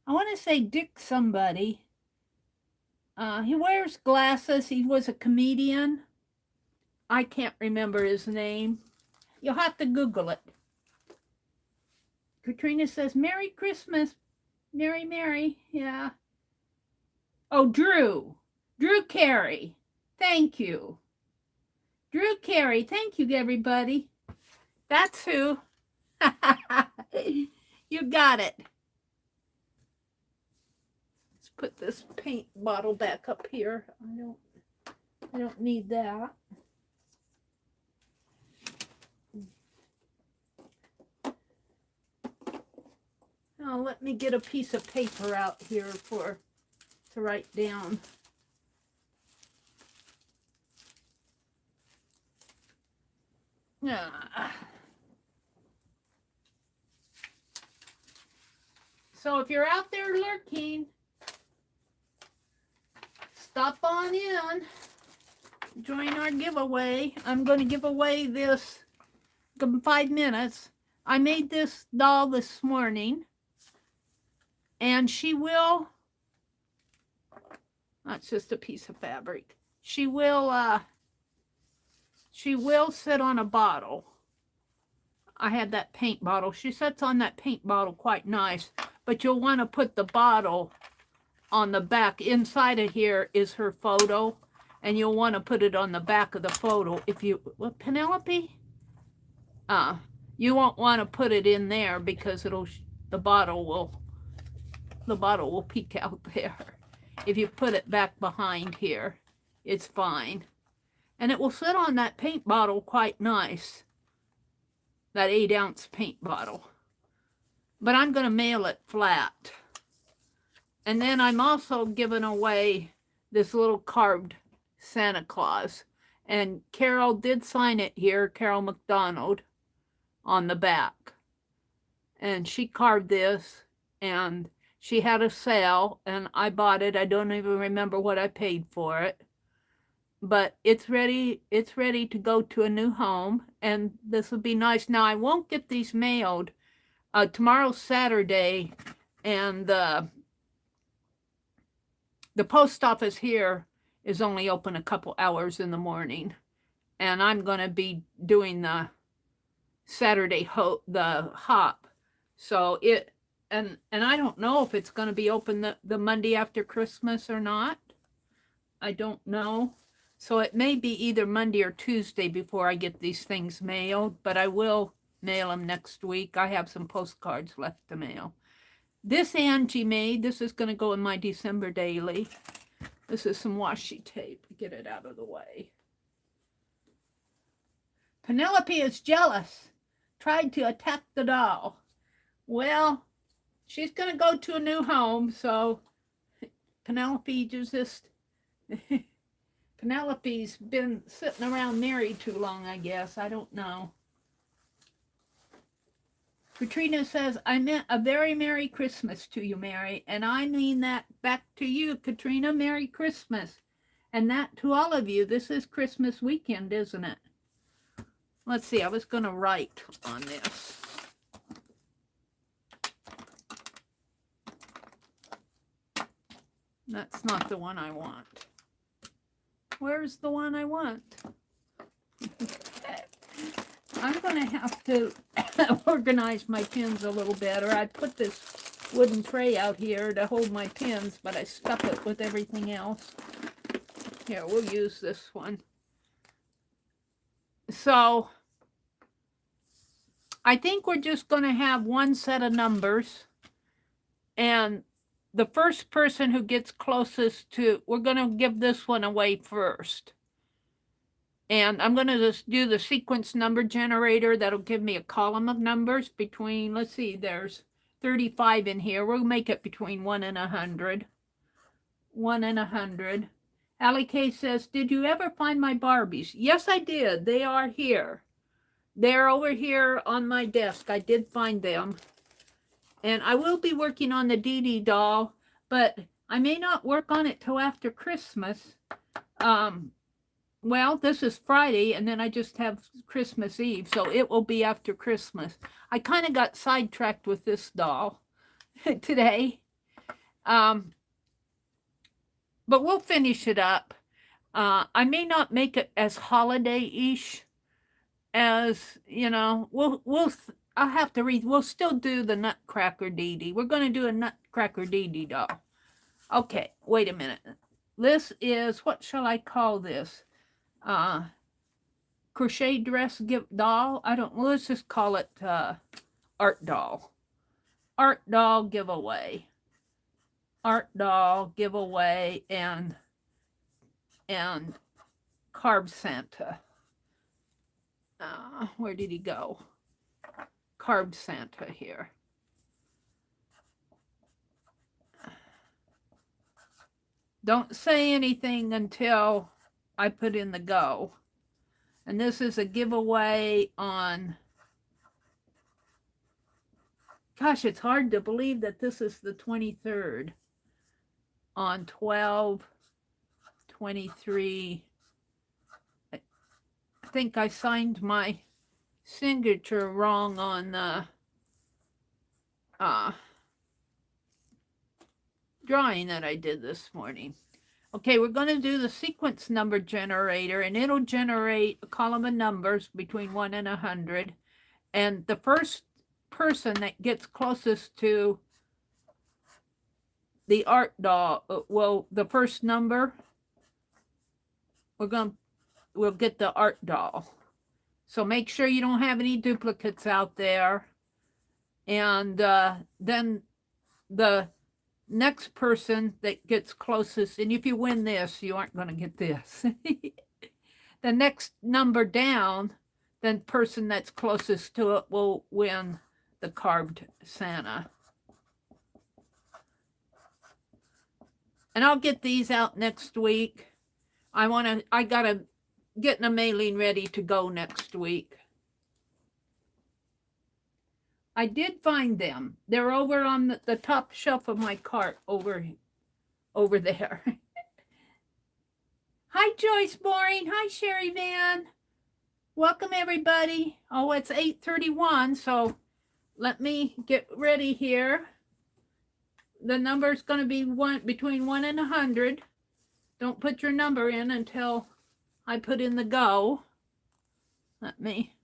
I want to say Dick somebody. He wears glasses. He was a comedian. I can't remember his name. You'll have to Google it. Katrina says, Merry Christmas. Meri. Yeah. Oh, Drew Carey. Thank you. Drew Carey. Thank you, everybody. That's who. You got it. Let's put this paint bottle back up here. I don't need that. Now let me get a piece of paper out here to write down. So if you're out there lurking, stop on in, join our giveaway. I'm going to give away this in 5 minutes. I made this doll this morning, and she will, that's just a piece of fabric, she will sit on a bottle. I had that paint bottle. She sits on that paint bottle quite nice, but you'll want to put the bottle on the back. Inside of here is her photo, and you'll want to put it on the back of the photo. If you, well, Penelope? You won't want to put it in there because the bottle will peek out there. If you put it back behind here, it's fine. And it will sit on that paint bottle quite nice. That 8-ounce paint bottle. But I'm going to mail it flat. And then I'm also giving away this little carved Santa Claus. And Carol did sign it here, Carol McDonald, on the back. And she carved this, and she had a sale, and I bought it. I don't even remember what I paid for it. But it's ready to go to a new home, and this will be nice. Now, I won't get these mailed. Tomorrow's Saturday, and the post office here is only open a couple hours in the morning, and I'm going to be doing the Saturday the hop. So and I don't know if it's going to be open the Monday after Christmas or not. I don't know. So it may be either Monday or Tuesday before I get these things mailed, but I will mail them next week. I have some postcards left to mail. This Angie made. This is going to go in my December daily. This is some washi tape. Get it out of the way. Penelope is jealous. Tried to attack the doll. Well, she's going to go to a new home, so Penelope just... Penelope's been sitting around Meri too long, I guess. I don't know. Katrina says, I meant a very Merry Christmas to you, Meri. And I mean that back to you, Katrina. Merry Christmas. And that to all of you. This is Christmas weekend, isn't it? Let's see. I was going to write on this. That's not the one I want. Where's the one I want? I'm going to have to organize my pins a little better. I put this wooden tray out here to hold my pins, but I stuck it with everything else. Here, we'll use this one. So, I think we're just going to have one set of numbers. And the first person who gets closest to, we're going to give this one away first. And I'm going to just do the sequence number generator. That'll give me a column of numbers between, let's see, there's 35 in here. We'll make it between 1 and 100. 1 and 100. Allie K says, did you ever find my Barbies? Yes, I did. They are here. They're over here on my desk. I did find them. And I will be working on the Dee Dee doll, but I may not work on it till after Christmas. Well, this is Friday, and then I just have Christmas Eve, so it will be after Christmas. I kind of got sidetracked with this doll today. But we'll finish it up. I may not make it as holiday-ish as, you know, I'll have to read. We'll still do the Nutcracker Dee Dee. We're going to do a Nutcracker Dee Dee doll. Okay, wait a minute. This is, what shall I call this? Crochet dress doll. Let's just call it art doll. Art doll giveaway. Art doll giveaway and Carb Santa. Where did he go? Carb Santa here. Don't say anything until I put in the go. And this is a giveaway on, gosh, it's hard to believe that this is the 23rd. On 12/23. I think I signed my signature wrong on the drawing that I did this morning. Okay, we're going to do the sequence number generator, and it'll generate a column of numbers between 1 and 100. And the first person that gets closest to the art doll, the first number, we'll get the art doll. So make sure you don't have any duplicates out there. And then the next person that gets closest, and if you win this, you aren't going to get this. The next number down, the person that's closest to it will win the carved Santa. And I'll get these out next week. I gotta get a mailing ready to go next week. I did find them. They're over on the top shelf of my cart over there. Hi, Joyce Boring. Hi, Sherry Van. Welcome, everybody. Oh, it's 8:31, so let me get ready here. The number is going to be between 1 and 100. Don't put your number in until I put in the go. Let me.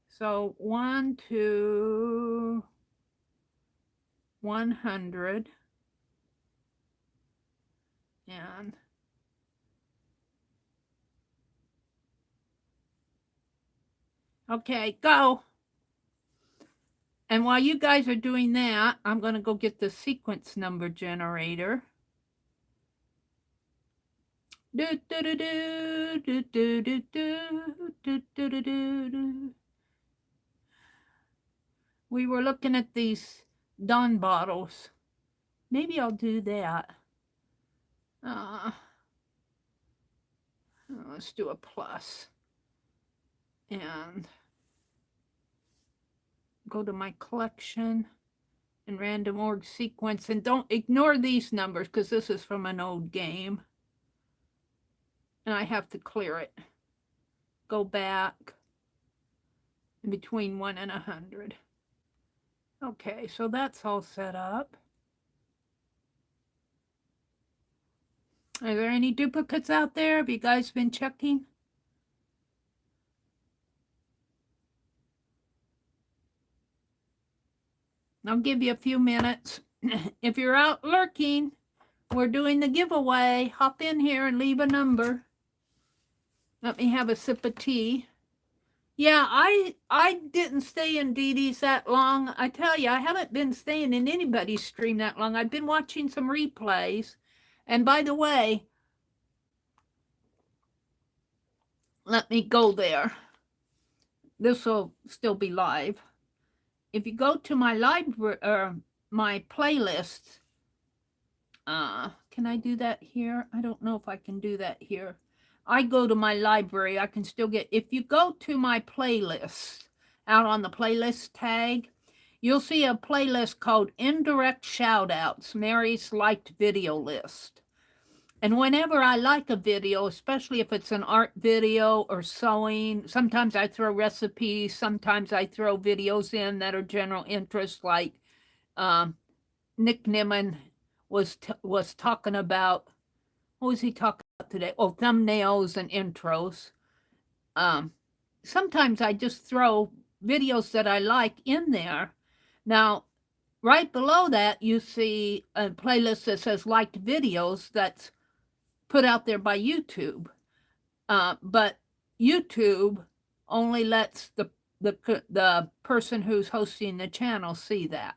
So 1 to 100. And okay, go. And while you guys are doing that, I'm going to go get the sequence number generator. We were looking at these Dawn bottles. Maybe I'll do that. Let's do a plus. And go to my collection and random org sequence. And don't ignore these numbers because this is from an old game. And I have to clear it. Go back in between 1 and 100. Okay, so that's all set up. Are there any duplicates out there? Have you guys been checking? I'll give you a few minutes. If you're out lurking, we're doing the giveaway. Hop in here and leave a number. Let me have a sip of tea. Yeah, I didn't stay in Dee Dee's that long. I tell you, I haven't been staying in anybody's stream that long. I've been watching some replays. And by the way, let me go there. This will still be live. If you go to my library or my playlists, can I do that here? I don't know if I can do that here. I go to my library, I can still get, if you go to my playlist, out on the playlist tag, you'll see a playlist called Indirect Shoutouts, Meri's Liked Video List. And whenever I like a video, especially if it's an art video or sewing, sometimes I throw recipes, sometimes I throw videos in that are general interest, like Nick Nimmin was talking about, what was he talking about today? Oh, thumbnails and intros. Sometimes I just throw videos that I like in there. Now, right below that, you see a playlist that says liked videos that's put out there by YouTube. But YouTube only lets the person who's hosting the channel see that.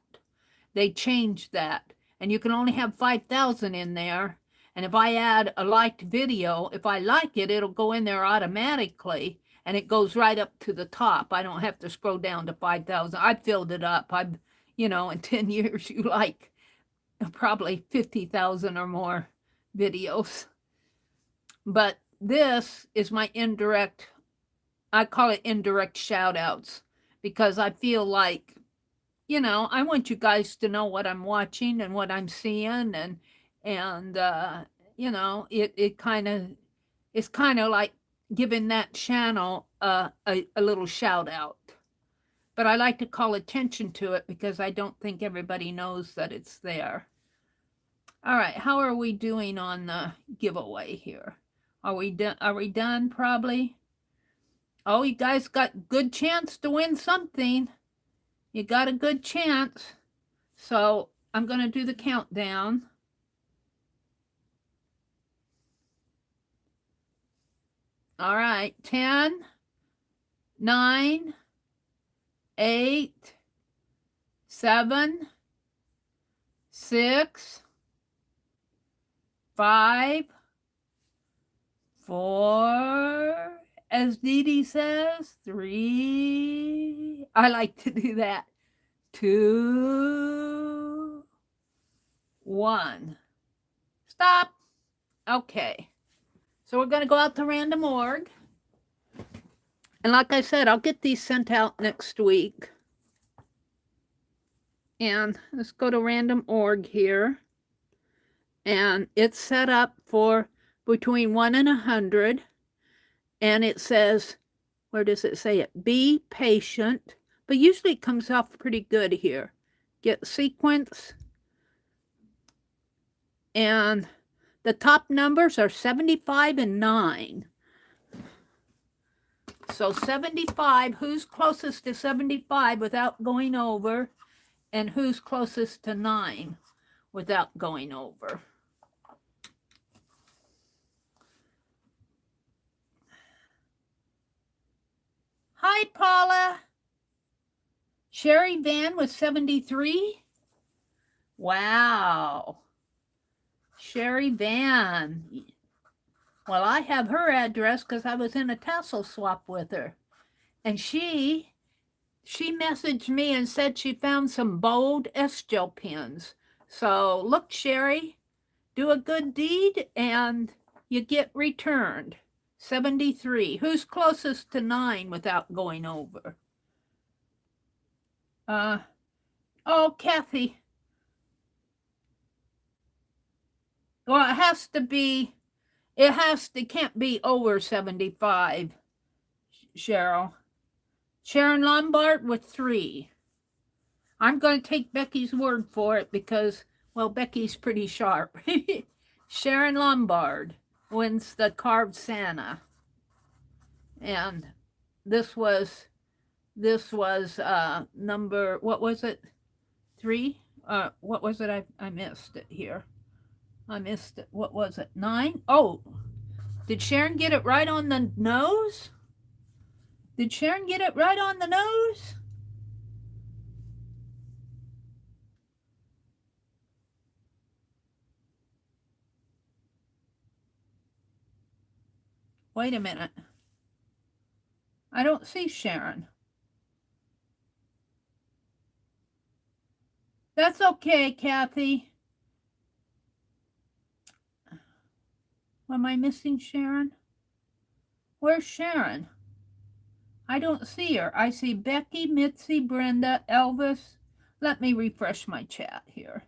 They changed that. And you can only have 5,000 in there. And if I add a liked video, if I like it, it'll go in there automatically. And it goes right up to the top. I don't have to scroll down to 5,000. I filled it up. I've, in 10 years, you like probably 50,000 or more videos. But this is my indirect, I call it indirect shout outs, because I feel like, I want you guys to know what I'm watching and what I'm seeing, and it kind of, it's kind of like giving that channel a little shout out. But I like to call attention to it because I don't think everybody knows that it's there. All right, how are we doing on the giveaway here? Are we done? Are we done? Probably. Oh, you guys got good chance to win something. You got a good chance. So I'm going to do the countdown. All right, 10, 9, 8, 7, 6, 5, 4, as Dee Dee says, 3. I like to do that. 2, 1. Stop. Okay. So we're going to go out to Random Org. And like I said, I'll get these sent out next week. And let's go to Random Org here. And it's set up for between 1 and 100. And it says, where does it say it? Be patient. But usually it comes off pretty good here. Get sequence. And the top numbers are 75 and 9. So 75, who's closest to 75 without going over? And who's closest to 9 without going over? Hi, Paula. Sherry Van with 73. Wow. Sherry Van. Well, I have her address because I was in a tassel swap with her. And she messaged me and said she found some bold S-gel pens. So look, Sherry, do a good deed and you get returned. 73. Who's closest to 9 without going over? Oh, Kathy. Well, it can't be over 75, Cheryl. Sharon Lombard with 3. I'm going to take Becky's word for it because, well, Becky's pretty sharp. Sharon Lombard wins the carved Santa. And this was number, what was it? 3? What was it? I missed it here. I missed it. What was it? 9? Oh, did Sharon get it right on the nose? Did Sharon get it right on the nose? Wait a minute. I don't see Sharon. That's okay, Kathy. Am I missing Sharon? Where's Sharon? I don't see her. I see Becky, Mitzi, Brenda, Elvis. Let me refresh my chat here.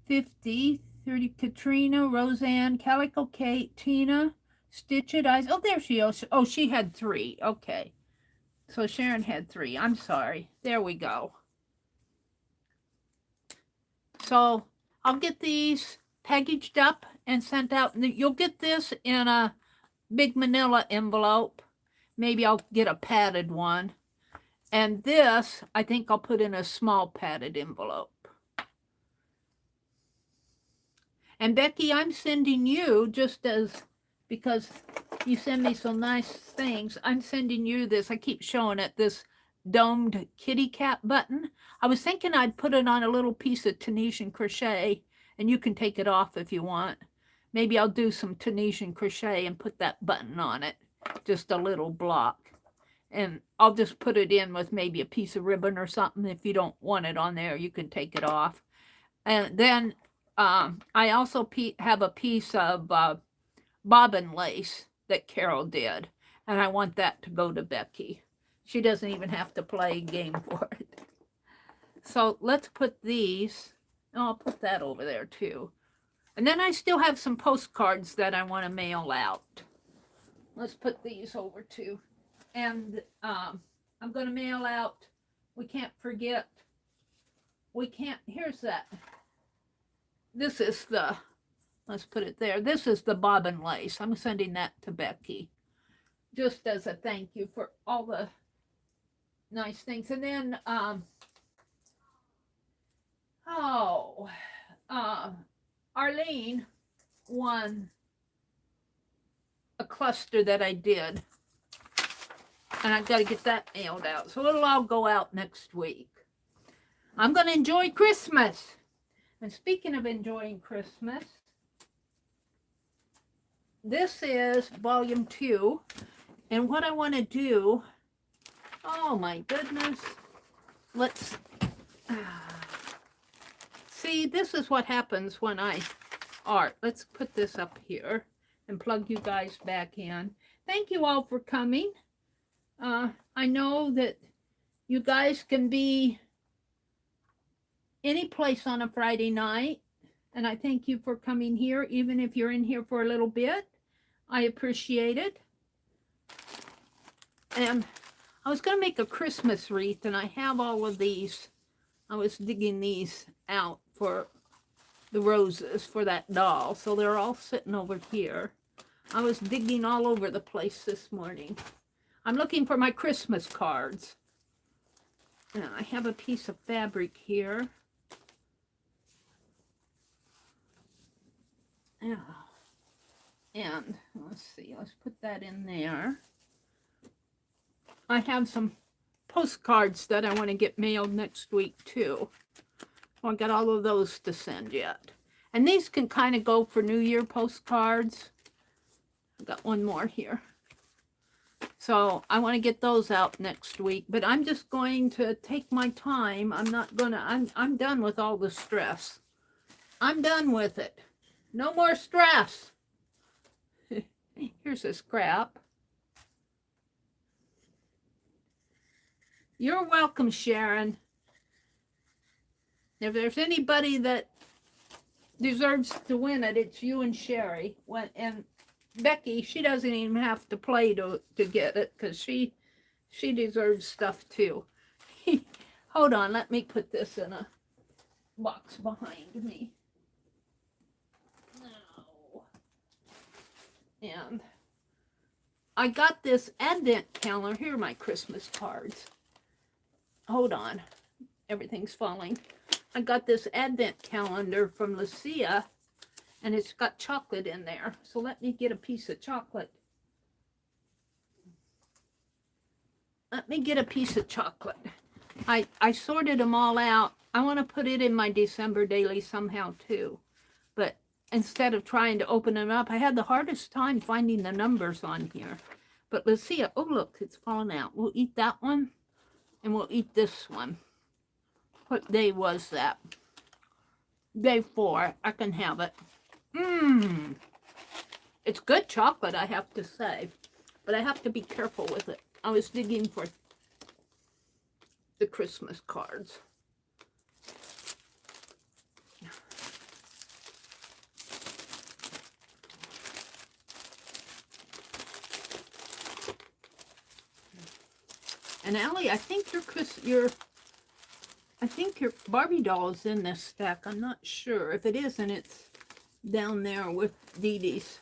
$50, $30, Katrina, Roseanne, Calico Kate, Tina, Stitch It Eyes. Oh, there she is. Oh, she had 3. Okay. So Sharon had 3. I'm sorry. There we go. So I'll get these packaged up and sent out. You'll get this in a big manila envelope. Maybe I'll get a padded one. And this, I think I'll put in a small padded envelope. And Becky, I'm sending you, just as, because you send me so nice things, I'm sending you this. I keep showing it, this domed kitty cat button. I was thinking I'd put it on a little piece of Tunisian crochet, and you can take it off if you want. Maybe I'll do some Tunisian crochet and put that button on it, just a little block. And I'll just put it in with maybe a piece of ribbon or something. If you don't want it on there, you can take it off. And then I also have a piece of bobbin lace that Carol did, and I want that to go to Becky. She doesn't even have to play a game for it. So let's put these. Oh, I'll put that over there too. And then I still have some postcards that I want to mail out. Let's put these over too. And I'm going to mail out, we can't forget, here's that. This is the, let's put it there. This is the bobbin lace. I'm sending that to Becky, just as a thank you for all the nice things. And then, Arlene won a cluster that I did. And I've got to get that mailed out. So it'll all go out next week. I'm going to enjoy Christmas. And speaking of enjoying Christmas, this is volume 2. And what I want to do, oh my goodness, let's see, this is what happens when I art. Let's put this up here and plug you guys back in. Thank you all for coming. I know that you guys can be any place on a Friday night, and I thank you for coming here, even if you're in here for a little bit. I appreciate it. And I was going to make a Christmas wreath, and I have all of these. I was digging these out for the roses for that doll, so they're all sitting over here. I was digging all over the place this morning. I'm looking for my Christmas cards. Now, I have a piece of fabric here. Yeah. And let's see, let's put that in there. I have some postcards that I want to get mailed next week too. Well, I got all of those to send yet. And these can kind of go for New Year postcards. I've got one more here. So I want to get those out next week, but I'm just going to take my time. I'm not gonna, I'm done with all the stress. I'm done with it. No more stress. Here's a scrap. You're welcome, Sharon. If there's anybody that deserves to win it, it's you and Sherry. And Becky, she doesn't even have to play to get it, because she deserves stuff too. Hold on, let me put this in a box behind me. No. And I got this advent calendar. Here are my Christmas cards. Hold on, everything's falling. I got this advent calendar from Lucia, and it's got chocolate in there. So let me get a piece of chocolate. Let me get a piece of chocolate. I sorted them all out. I want to put it in my December daily somehow too. But instead of trying to open them up, I had the hardest time finding the numbers on here. But Lucia, oh look, it's fallen out. We'll eat that one, and we'll eat this one. What day was that? day 4. I can have it. Mmm. It's good chocolate, I have to say. But I have to be careful with it. I was digging for the Christmas cards. And Allie, I think your Barbie doll is in this stack. I'm not sure. If it isn't, it's down there with Dee Dee's.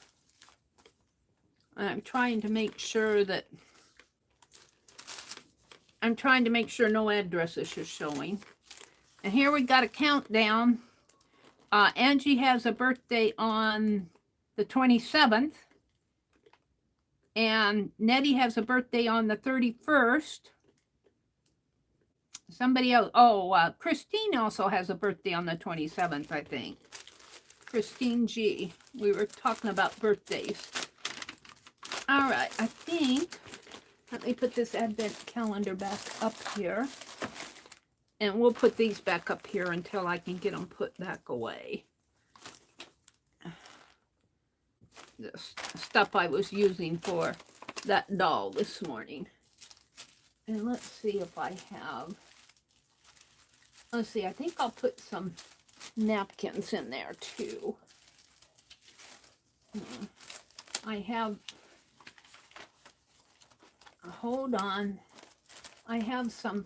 And I'm trying to make sure no addresses are showing. And here we got a countdown. Angie has a birthday on the 27th. And Nettie has a birthday on the 31st. Somebody else, Christine also has a birthday on the 27th, I think. Christine G. We were talking about birthdays. All right, I think, let me put this advent calendar back up here. And we'll put these back up here until I can get them put back away. This stuff I was using for that doll this morning. And let's see if I have, let's see, I think I'll put some napkins in there too. I have, hold on, I have some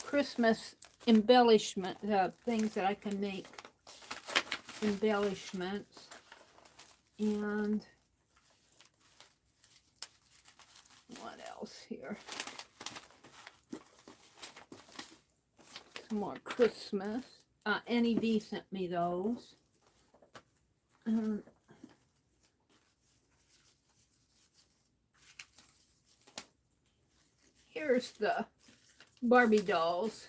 Christmas embellishment things that I can make embellishments. And what else here? Some more Christmas. NEV sent me those. Here's the Barbie dolls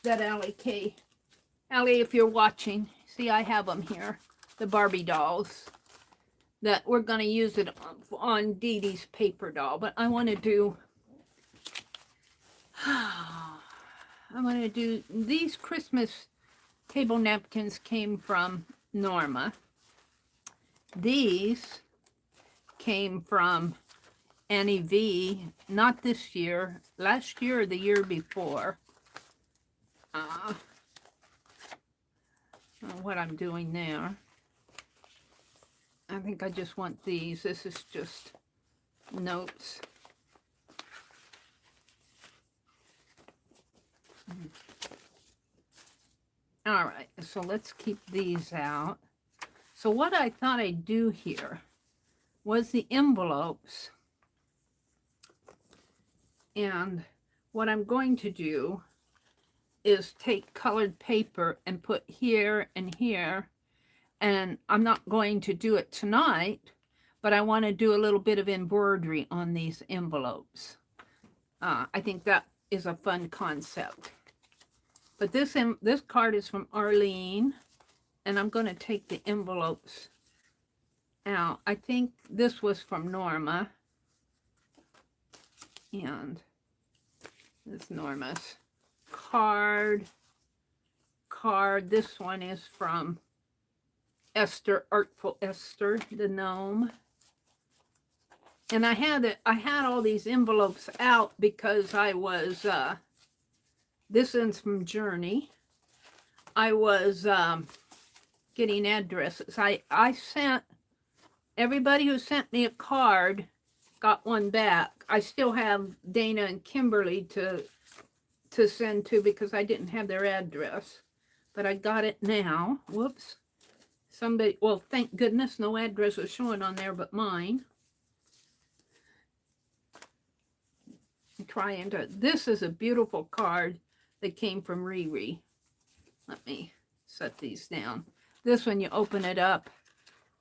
that Allie, if you're watching, see I have them here. The Barbie dolls that we're going to use it on Dee Dee's paper doll. But I want to do, these Christmas table napkins came from Norma. These came from NEV, not this year, last year or the year before. What I'm doing there. I think I just want these. This is just notes. All right, so let's keep these out. So what I thought I'd do here was the envelopes. And what I'm going to do is take colored paper and put here and here. And I'm not going to do it tonight, but I want to do a little bit of embroidery on these envelopes. I think that is a fun concept. But this card is from Arlene, and I'm going to take the envelopes out. I think this was from Norma. And this Norma's card. This one is from Esther, Artful Esther, the gnome. And I had all these envelopes out because I was, this one's from Journey. I was getting addresses. I sent, everybody who sent me a card got one back. I still have Dana and Kimberly to send to because I didn't have their address. But I got it now. Whoops. Somebody, well, thank goodness no address was showing on there but mine. I'm trying to, this is a beautiful card that came from Riri. Let me set these down. This one, you open it up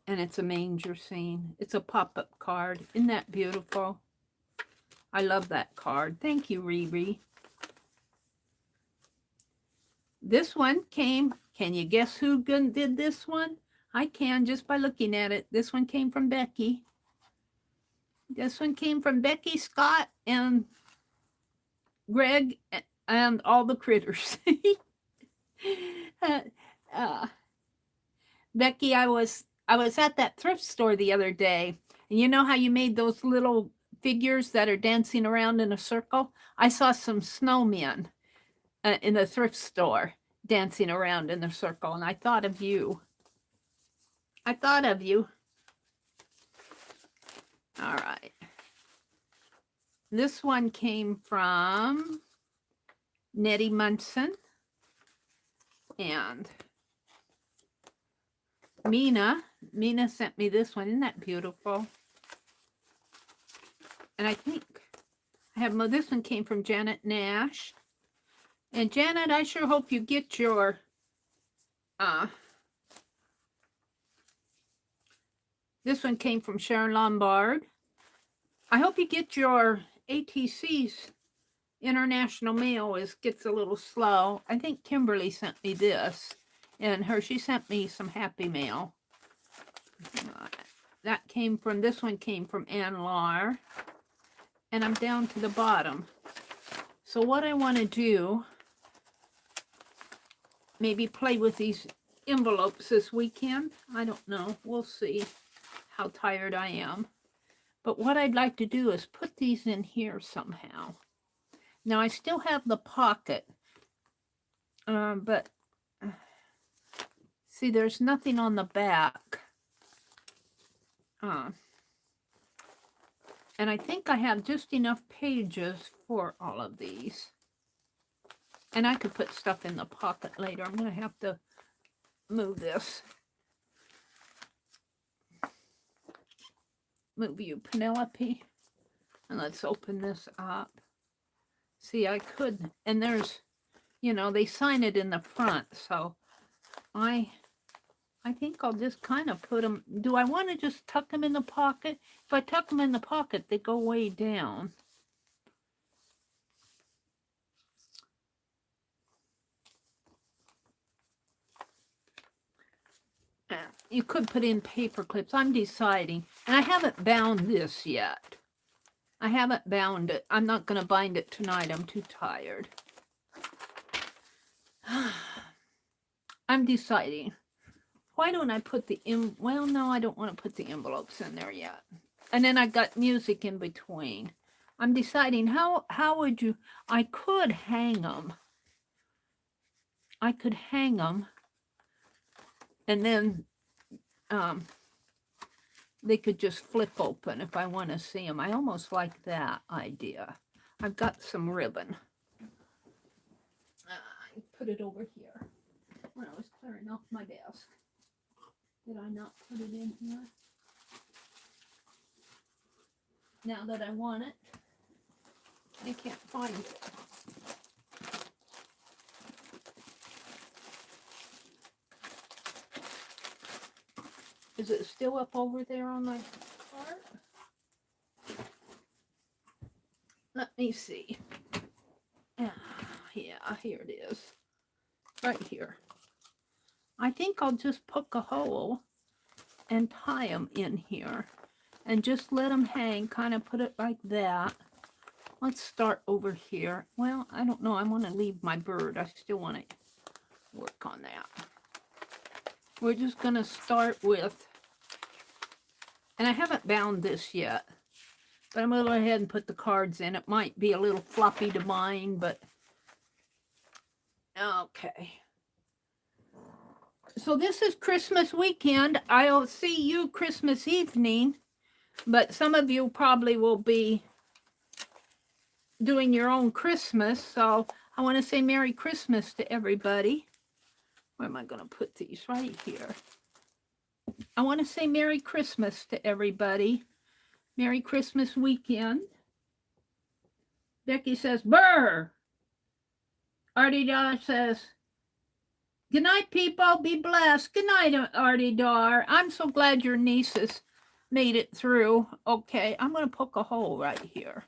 and it's a manger scene. It's a pop-up card. Isn't that beautiful? I love that card. Thank you, Riri. This one came, can you guess who did this one? I can just by looking at it. This one came from Becky. This one came from Becky, Scott, and Greg, and all the critters. Becky, I was at that thrift store the other day, and you know how you made those little figures that are dancing around in a circle? I saw some snowmen in the thrift store dancing around in a circle, and I thought of you. I thought of you. All right. This one came from Nettie Munson and Mina. Mina sent me this one. Isn't that beautiful? And I think I have this one came from Janet Nash. And Janet, I sure hope you get your this one came from Sharon Lombard. I hope you get your ATC's international mail gets a little slow. I think Kimberly sent me this, and she sent me some happy mail. This one came from Ann Lar, and I'm down to the bottom. So what I want to do, maybe play with these envelopes this weekend. I don't know. We'll see how tired I am. But what I'd like to do is put these in here somehow. Now, I still have the pocket, but see, there's nothing on the back. And I think I have just enough pages for all of these. And I could put stuff in the pocket later. I'm going to have to move this. Move you, Penelope. And let's open this up. See, I could, and there's, they sign it in the front, so I think I'll just kind of put them. Do I want to just tuck them in the pocket? If I tuck them in the pocket, they go way down. You could put in paper clips. I'm deciding, and I haven't bound this yet. I haven't bound it. I'm not going to bind it tonight. I'm too tired. I'm deciding. Why don't I put well, no, I don't want to put the envelopes in there yet. And then I got music in between. I'm deciding how would you, I could hang them. I could hang them. And then they could just flip open if I want to see them. I almost like that idea. I've got some ribbon. I put it over here when I was clearing off my desk. Did I not put it in here? Now that I want it, I can't find it. Is it still up over there on my cart? Let me see. Yeah, here it is. Right here. I think I'll just poke a hole and tie them in here. And just let them hang, kind of put it like that. Let's start over here. Well, I don't know. I want to leave my bird. I still want to work on that. We're just going to start with, and I haven't bound this yet, but I'm going to go ahead and put the cards in. It might be a little floppy to mine, but okay. So this is Christmas weekend. I'll see you Christmas evening, but some of you probably will be doing your own Christmas. So I want to say Merry Christmas to everybody. Where am I going to put these? Right here. I want to say Merry Christmas to everybody. Merry Christmas weekend. Becky says, "Brr." Artie Dar says, "Good night, people. Be blessed." Good night, Artie Dar. I'm so glad your nieces made it through. Okay, I'm going to poke a hole right here.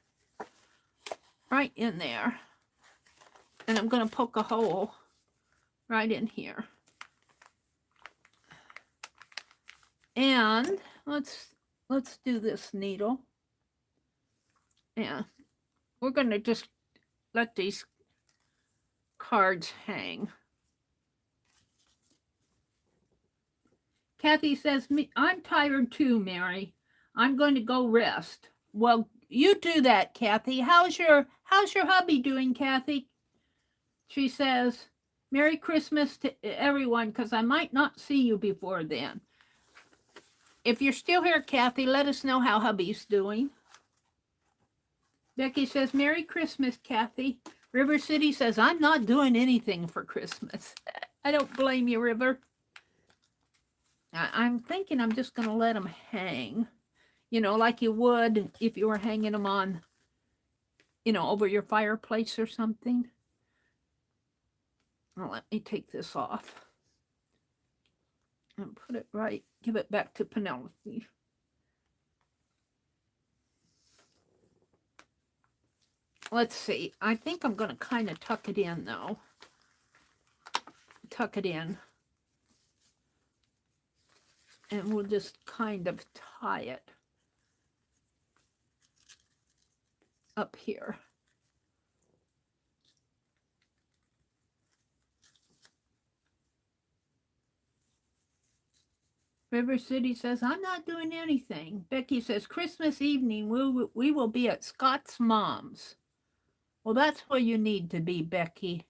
Right in there. And I'm going to poke a hole right in here. And let's do this needle. Yeah. We're going to just let these cards hang. Kathy says, I'm tired too, Meri. I'm going to go rest. Well, you do that, Kathy. How's your hubby doing, Kathy? She says, Merry Christmas to everyone, because I might not see you before then. If you're still here, Kathy, let us know how hubby's doing. Becky says, Merry Christmas, Kathy. River City says, I'm not doing anything for Christmas. I don't blame you, River. I'm thinking I'm just going to let them hang, you know, like you would if you were hanging them on, you know, over your fireplace or something. Well, let me take this off and put it right, give it back to Penelope. Let's see. I think I'm going to kind of tuck it in, though. Tuck it in. And we'll just kind of tie it up here. River City says, I'm not doing anything. Becky says, Christmas evening, we will be at Scott's mom's. Well, that's where you need to be, Becky.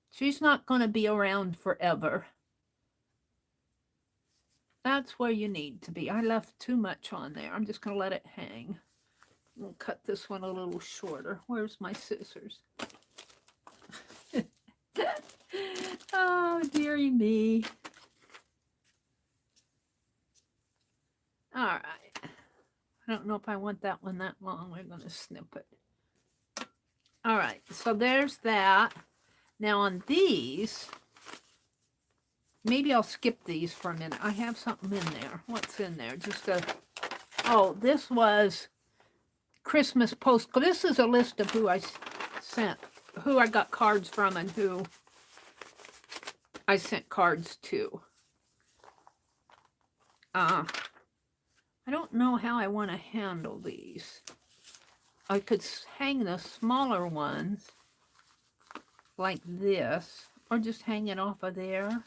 She's not going to be around forever. That's where you need to be. I left too much on there. I'm just going to let it hang. We'll cut this one a little shorter. Where's my scissors? Oh, dearie me. All right. I don't know if I want that one that long. We're going to snip it. All right. So there's that. Now on these, maybe I'll skip these for a minute. I have something in there. What's in there? Just a... Oh, this was Christmas post. This is a list of who I sent, who I got cards from and who I sent cards to. I don't know how I want to handle these. I could hang the smaller ones like this, or just hang it off of there.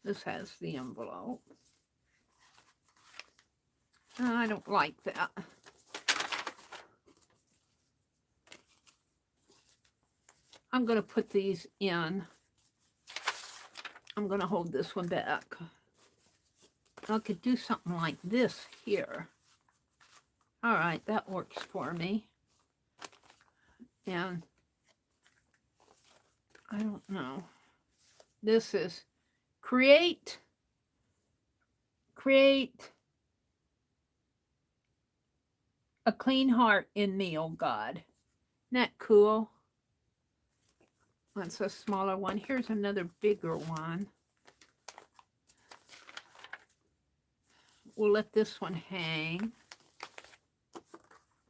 This has the envelope. I don't like that. I'm going to put these in. I'm going to hold this one back. I could do something like this here. All right, that works for me. And I don't know. This is create a clean heart in me, oh God. Isn't that cool? That's a smaller one. Here's another bigger one. We'll let this one hang.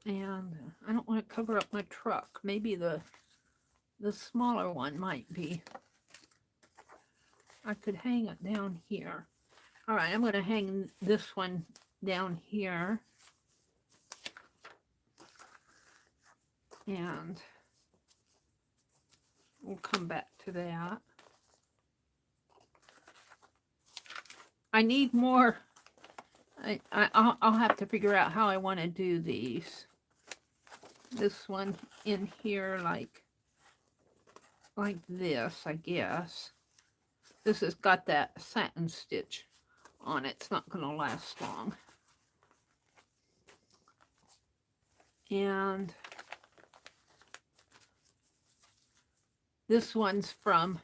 And I don't want to cover up my truck. Maybe the smaller one might be. I could hang it down here. All right, I'm going to hang this one down here. And we'll come back to that. I need more. I'll have to figure out how I want to do these. This one in here like this, I guess. This has got that satin stitch on it. It's not going to last long. And this one's from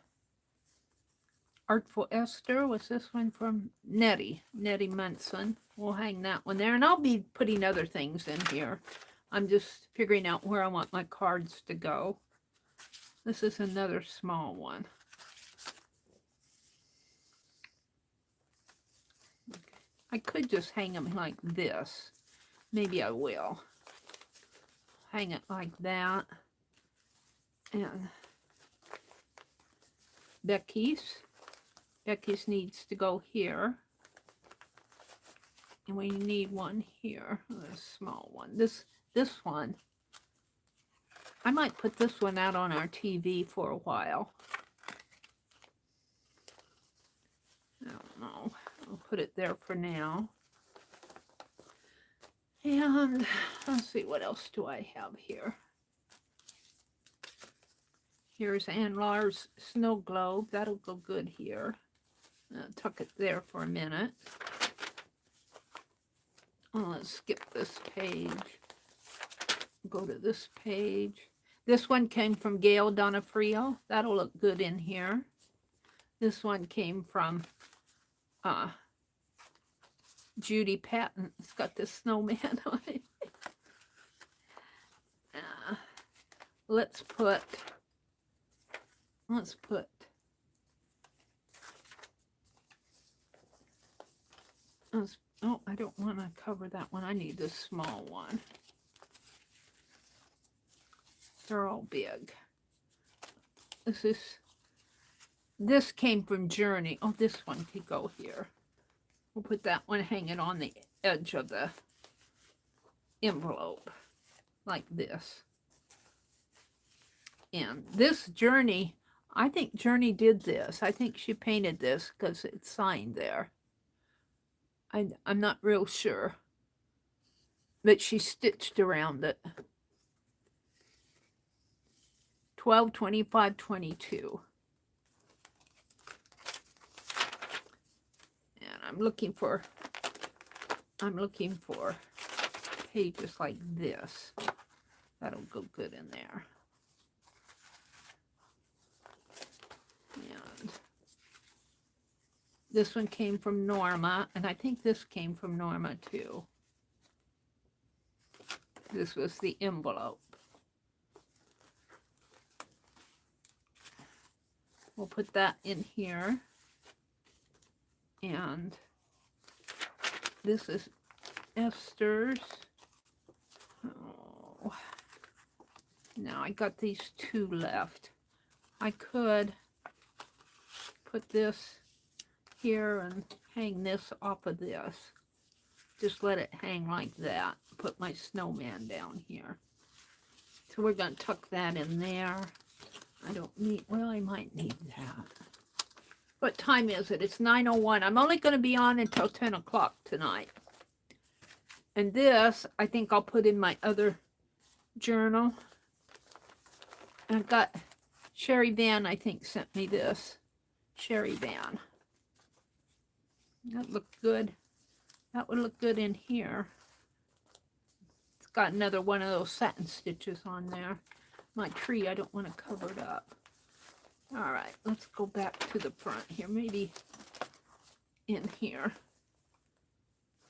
Artful Esther. Was this one from Nettie Munson? We'll hang that one there. And I'll be putting other things in here. I'm just figuring out where I want my cards to go. This is another small one. I could just hang them like this. Maybe I will. Hang it like that. And Becky's needs to go here. And we need one here, a small one. This one, I might put this one out on our TV for a while. put it there for now. And let's see, what else do I have here? Here's Ann Lars snow globe. That'll go good here. Tuck it there for a minute. Let's skip this page. Go to this page. This one came from Gail Donofrio. That'll look good in here. This one came from Judy Patton. It's got this snowman on it. Let's put, oh, I don't want to cover that one. I need this small one. They're all big. This came from Journey. Oh, this one could go here. We'll put that one hanging on the edge of the envelope, like this. And this Journey, I think Journey did this. I think she painted this because it's signed there. I'm not real sure. But she stitched around it. 12/25/22. And I'm looking for pages like this. That'll go good in there. And this one came from Norma, and I think this came from Norma too. This was the envelope. We'll put that in here. And this is Esther's. Oh. Now I got these two left. I could put this here and hang this off of this. Just let it hang like that. Put my snowman down here. So we're going to tuck that in there. I don't need, well, I might need that. What time is it? It's 9:01. I'm only going to be on until 10 o'clock tonight. And this, I think I'll put in my other journal. And I've got Sherry Van, I think, sent me this. Sherry Van. That looked good. That would look good in here. It's got another one of those satin stitches on there. My tree, I don't want to cover it up. All right, let's go back to the front here, maybe in here.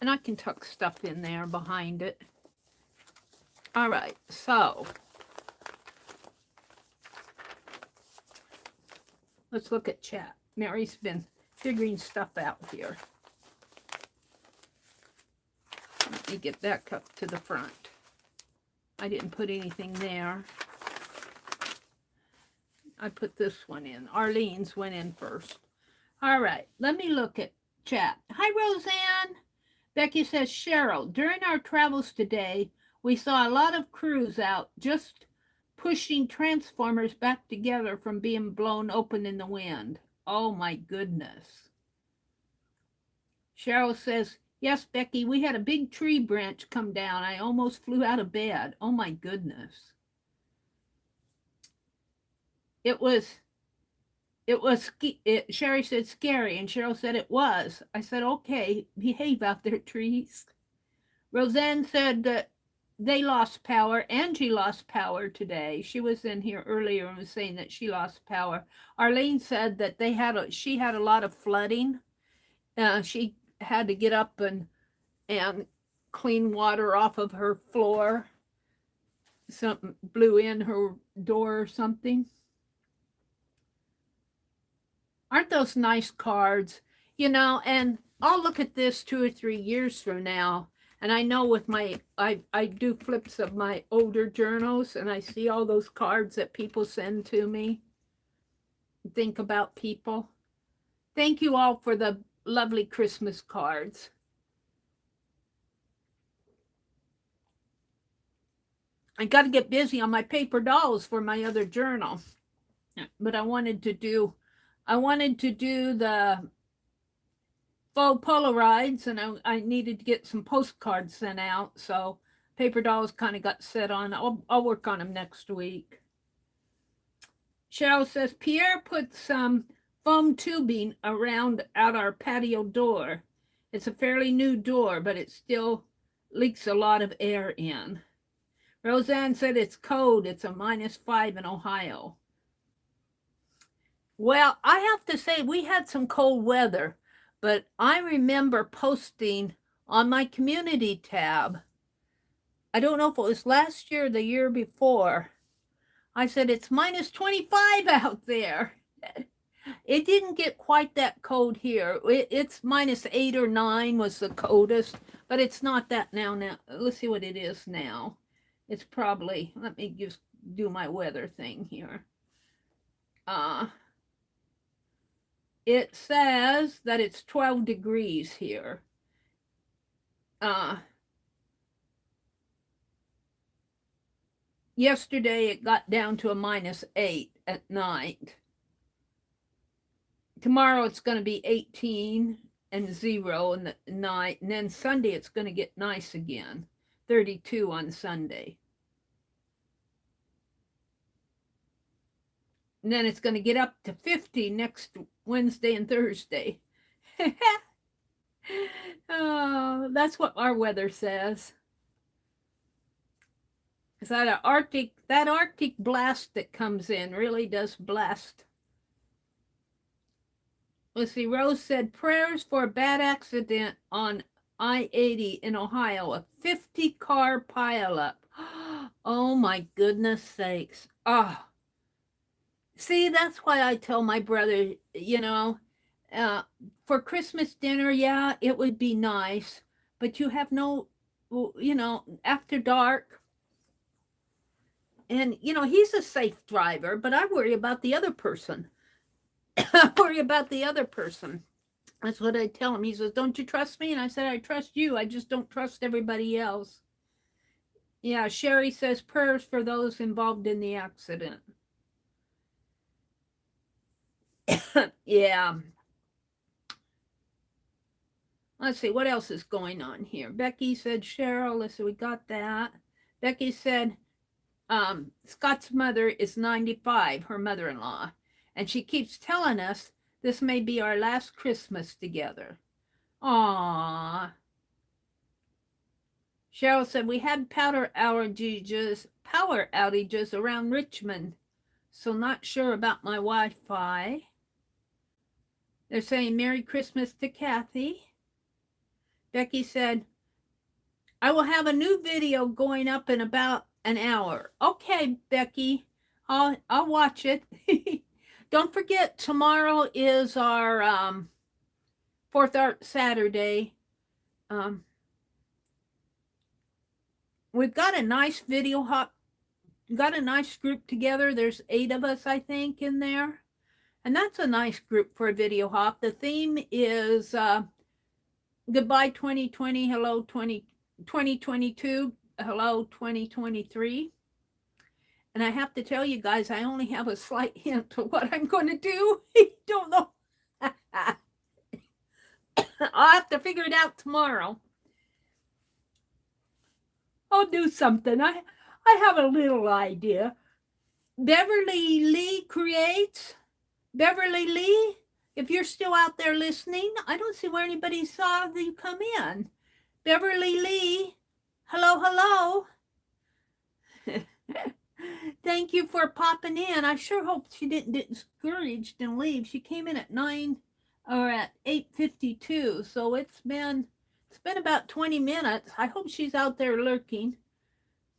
And I can tuck stuff in there behind it. All right, so let's look at chat. Mary's been figuring stuff out here. Let me get back up to the front. I didn't put anything there. I put this one in. Arlene's went in first. All right, let me look at chat. Hi, Roseanne. Becky says, Cheryl, during our travels today, we saw a lot of crews out just pushing transformers back together from being blown open in the wind. Oh, my goodness. Cheryl says, yes, Becky, we had a big tree branch come down. I almost flew out of bed. Oh, my goodness. Sherry said scary, and Cheryl said it was. I said, okay, behave out there, trees. Roseanne said that they lost power. Angie lost power today. She was in here earlier and was saying that she lost power. Arlene said that she had a lot of flooding. She had to get up and clean water off of her floor. Something blew in her door or something. Aren't those nice cards? You know, and I'll look at this 2 or 3 years from now, and I know with I do flips of my older journals, and I see all those cards that people send to me. Think about people. Thank you all for the lovely Christmas cards. I got to get busy on my paper dolls for my other journal, but I wanted to do the faux Polaroids, and I needed to get some postcards sent out, so paper dolls kind of got set on. I'll work on them next week. Cheryl says, Pierre put some foam tubing around out our patio door. It's a fairly new door, but it still leaks a lot of air in. Roseanne said it's cold. It's a -5 in Ohio. Well, I have to say we had some cold weather, but I remember posting on my community tab, I don't know if it was last year or the year before, I said it's -25 out there. It didn't get quite that cold here. It's -8 or 9 was the coldest, but it's not that now. Let's see what it is now. It's probably, let me just do my weather thing here. It says that it's 12 degrees here. Yesterday it got down to a -8 at night. Tomorrow it's going to be 18 and 0 in the night, and then Sunday it's going to get nice again, 32 on Sunday. And then it's going to get up to 50 next Wednesday and Thursday. Oh, that's what our weather says. Is that Arctic blast that comes in really does blast. Let's see, Rose said, prayers for a bad accident on I-80 in Ohio, a 50-car pileup. Oh my goodness sakes. Oh. See, that's why I tell my brother, for Christmas dinner, yeah, it would be nice, but you have no, after dark. And, he's a safe driver, but I worry about the other person. I worry about the other person. That's what I tell him. He says, don't you trust me? And I said, I trust you. I just don't trust everybody else. Yeah, Sherry says prayers for those involved in the accident. Yeah. Let's see, what else is going on here? Becky said, Cheryl, let's see, we got that. Becky said, Scott's mother is 95, her mother-in-law. And she keeps telling us this may be our last Christmas together. Aww. Cheryl said, we had power outages around Richmond, so not sure about my Wi-Fi. They're saying Merry Christmas to Kathy. Becky said, I will have a new video going up in about an hour. Okay, Becky, I'll watch it. Don't forget, tomorrow is our Fourth Art Saturday. We've got a nice video hop, got a nice group together. There's 8 of us, I think, in there. And that's a nice group for a video hop. The theme is goodbye 2020, hello 2022, hello 2023. And I have to tell you guys, I only have a slight hint of what I'm going to do. I don't know. I'll have to figure it out tomorrow. I'll do something. I have a little idea. Beverly Lee creates. Beverly Lee, if you're still out there listening, I don't see where anybody saw you come in. Beverly Lee, hello. Thank you for popping in. I sure hope she didn't get discouraged and leave. She came in at 9 or at 8:52, so it's been about 20 minutes. I hope she's out there lurking.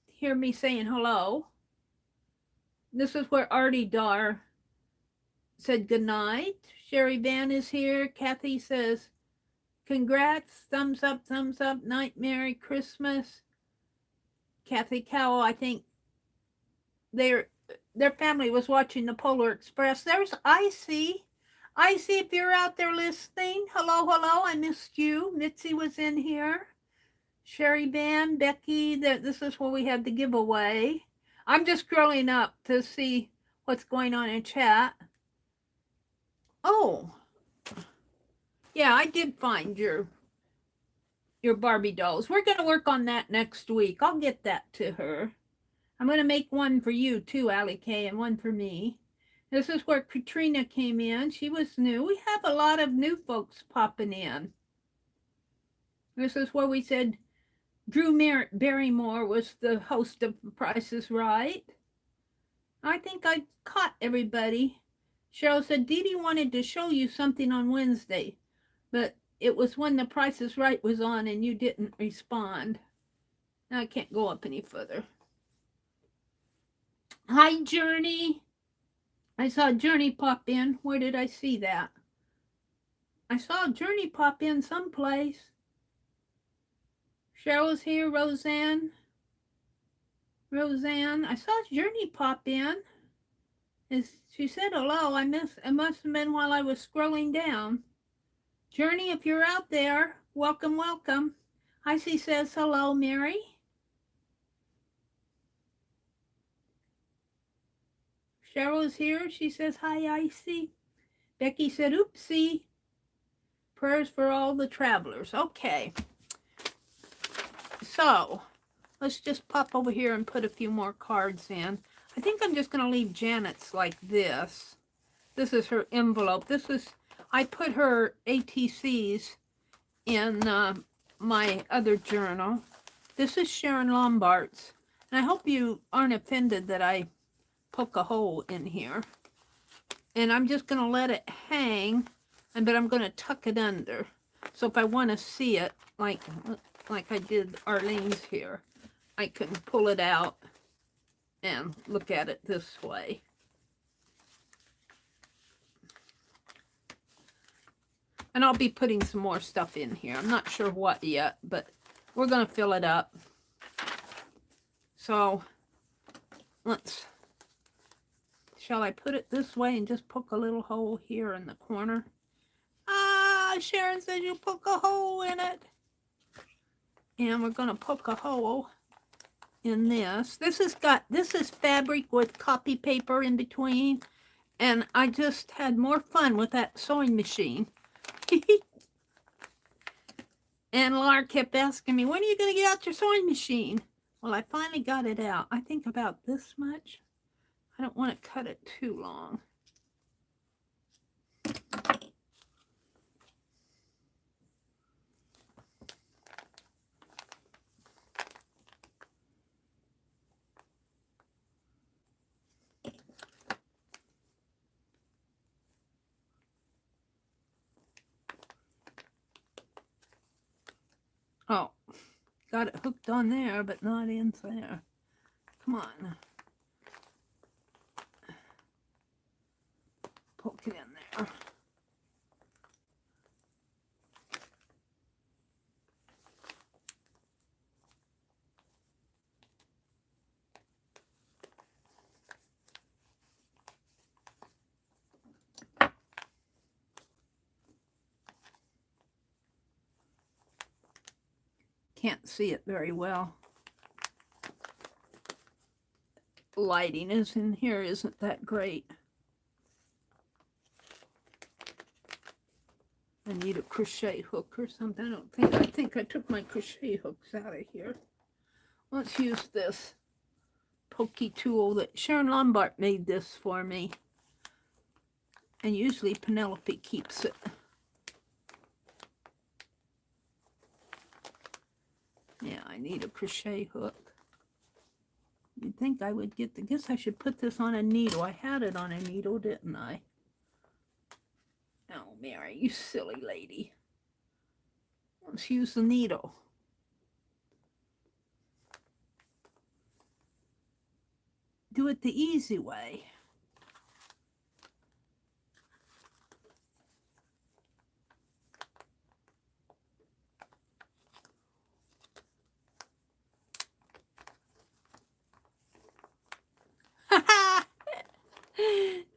Hear me saying hello. This is where Artie Dar said good night. Sherry Van is here. Kathy says, congrats, thumbs up, night, Merry Christmas. Kathy Cowell, I think their family was watching the Polar Express. There's Icy. Icy, if you're out there listening, hello, I missed you. Mitzi was in here. Sherry Van, Becky, this is where we had the giveaway. I'm just scrolling up to see what's going on in chat. Oh, Yeah, I did find your Barbie dolls. We're going to work on that next week. I'll get that to her. I'm going to make one for you too, Allie Kay, and one for me. This is where Katrina came in. She was new. We have a lot of new folks popping in. This is where we said Drew Barrymore was the host of The Price is Right. I think I caught everybody. Cheryl said, Dee Dee wanted to show you something on Wednesday, but it was when The Price is Right was on and you didn't respond. Now I can't go up any further. Hi, Journey. I saw Journey pop in. Where did I see that? I saw Journey pop in someplace. Cheryl's here. Roseanne. I saw Journey pop in. She said hello. It must have been while I was scrolling down. Journey, if you're out there, welcome, welcome. Icy says hello, Mary. Cheryl's here. She says hi, Icy. Becky said, oopsie. Prayers for all the travelers. Okay. So, let's just pop over here and put a few more cards in. I think I'm just going to leave Janet's like this. This is her envelope. I put her ATCs in my other journal. This is Sharon Lombard's. And I hope you aren't offended that I poke a hole in here. And I'm just going to let it hang, but I'm going to tuck it under. So if I want to see it, like I did Arlene's here, I can pull it out and look at it this way. And I'll be putting some more stuff in here. I'm not sure what yet, but we're going to fill it up. So shall I put it this way and just poke a little hole here in the corner? Ah, Sharon says you poke a hole in it. And we're going to poke a hole in this. This is fabric with copy paper in between. And I just had more fun with that sewing machine. And Laura kept asking me, when are you going to get out your sewing machine? Well, I finally got it out. I think about this much. I don't want to cut it too long. Oh, got it hooked on there, but not in there. Come on. Poke it in there. Can't see it very well. Lighting is in here isn't that great. I need a crochet hook or something. I think I took my crochet hooks out of here. Let's use this pokey tool that Sharon Lombard made this for me. And usually Penelope keeps it. Yeah, I need a crochet hook. You'd think I would I guess I should put this on a needle. I had it on a needle, didn't I? Oh, Mary, you silly lady. Let's use the needle. Do it the easy way.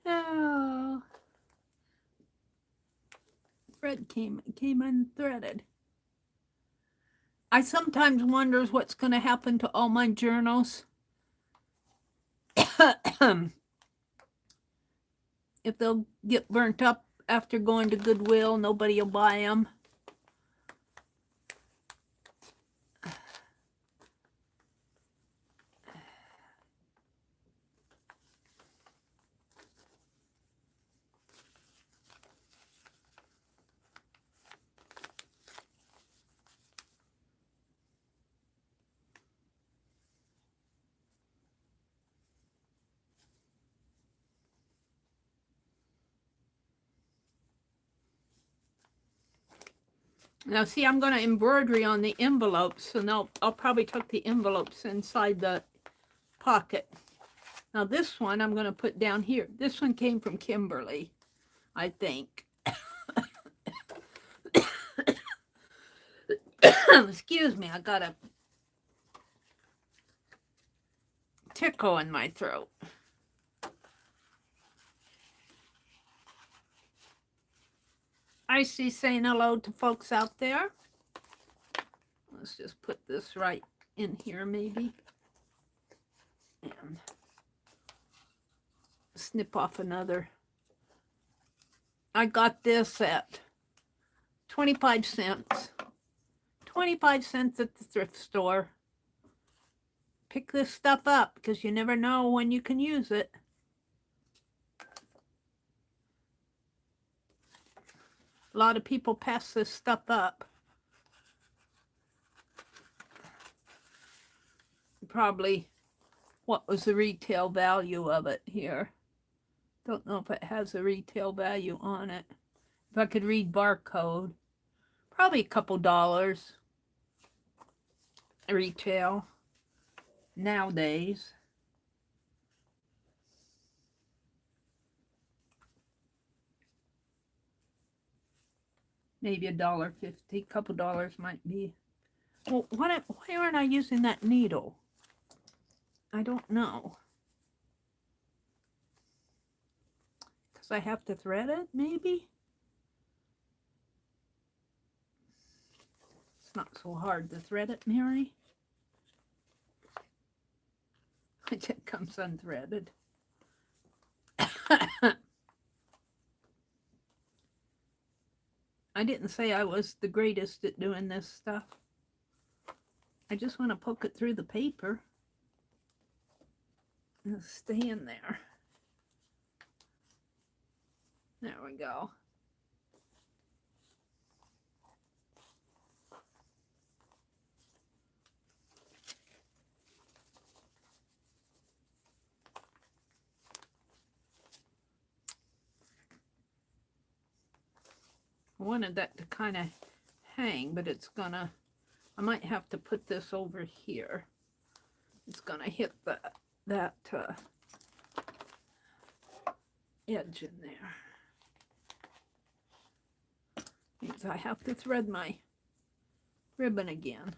Oh. Thread came unthreaded. I sometimes wonder what's going to happen to all my journals. If they'll get burnt up after going to Goodwill. Nobody will buy them. Now see, I'm going to embroidery on the envelopes, so now I'll probably tuck the envelopes inside the pocket. Now this one I'm going to put down here. This one came from Kimberly, I think. Excuse me, I got a tickle in my throat. I see saying hello to folks out there. Let's just put this right in here maybe. And snip off another. I got this at 25 cents. 25 cents at the thrift store. Pick this stuff up because you never know when you can use it. A lot of people pass this stuff up. Probably, what was the retail value of it here? Don't know if it has a retail value on it. If I could read barcode, probably a couple dollars retail nowadays. Maybe $1.50, couple dollars might be. Well, why aren't I using that needle? I don't know. Because I have to thread it, maybe? It's not so hard to thread it, Meri. It comes unthreaded. I didn't say I was the greatest at doing this stuff. I just want to poke it through the paper and stay in there. There we go. I wanted that to kind of hang, but it's gonna, I might have to put this over here. It's gonna hit that edge in there. Means I have to thread my ribbon again.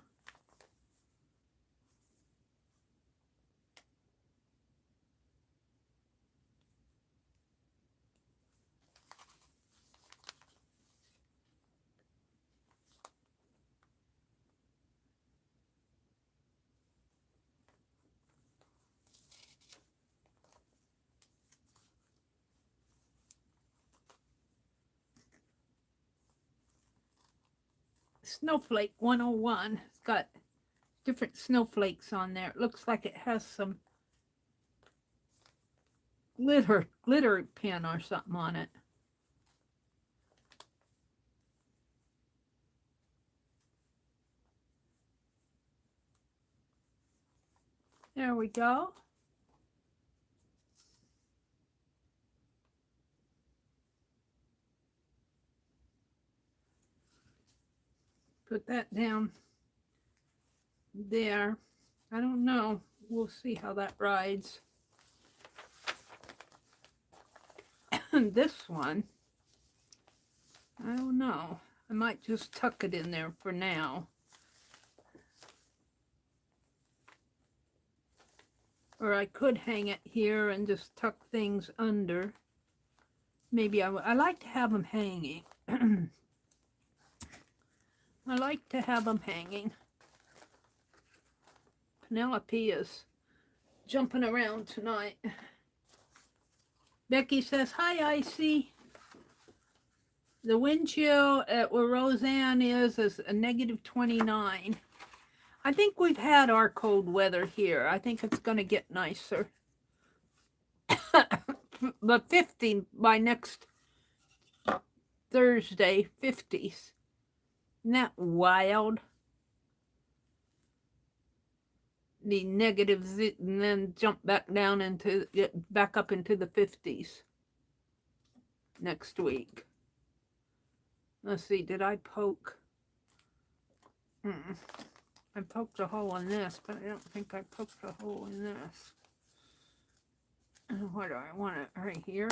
Snowflake 101. It's got different snowflakes on there. It looks like it has some glitter pen or something on it. There we go. Put that down there. I don't know. We'll see how that rides. And this one, I don't know. I might just tuck it in there for now. Or I could hang it here and just tuck things under. Maybe I like to have them hanging. I like to have them hanging. Penelope is jumping around tonight. Becky says, hi, Icy. The wind chill at where Roseanne is a negative 29. I think we've had our cold weather here. I think it's going to get nicer. But 50 by next Thursday, 50s. Isn't that wild? The negatives and then jump back down into, get back up into the 50s next week. Let's see, did I poke? I poked a hole in this, but I don't think I poked a hole in this. What do I want it right here?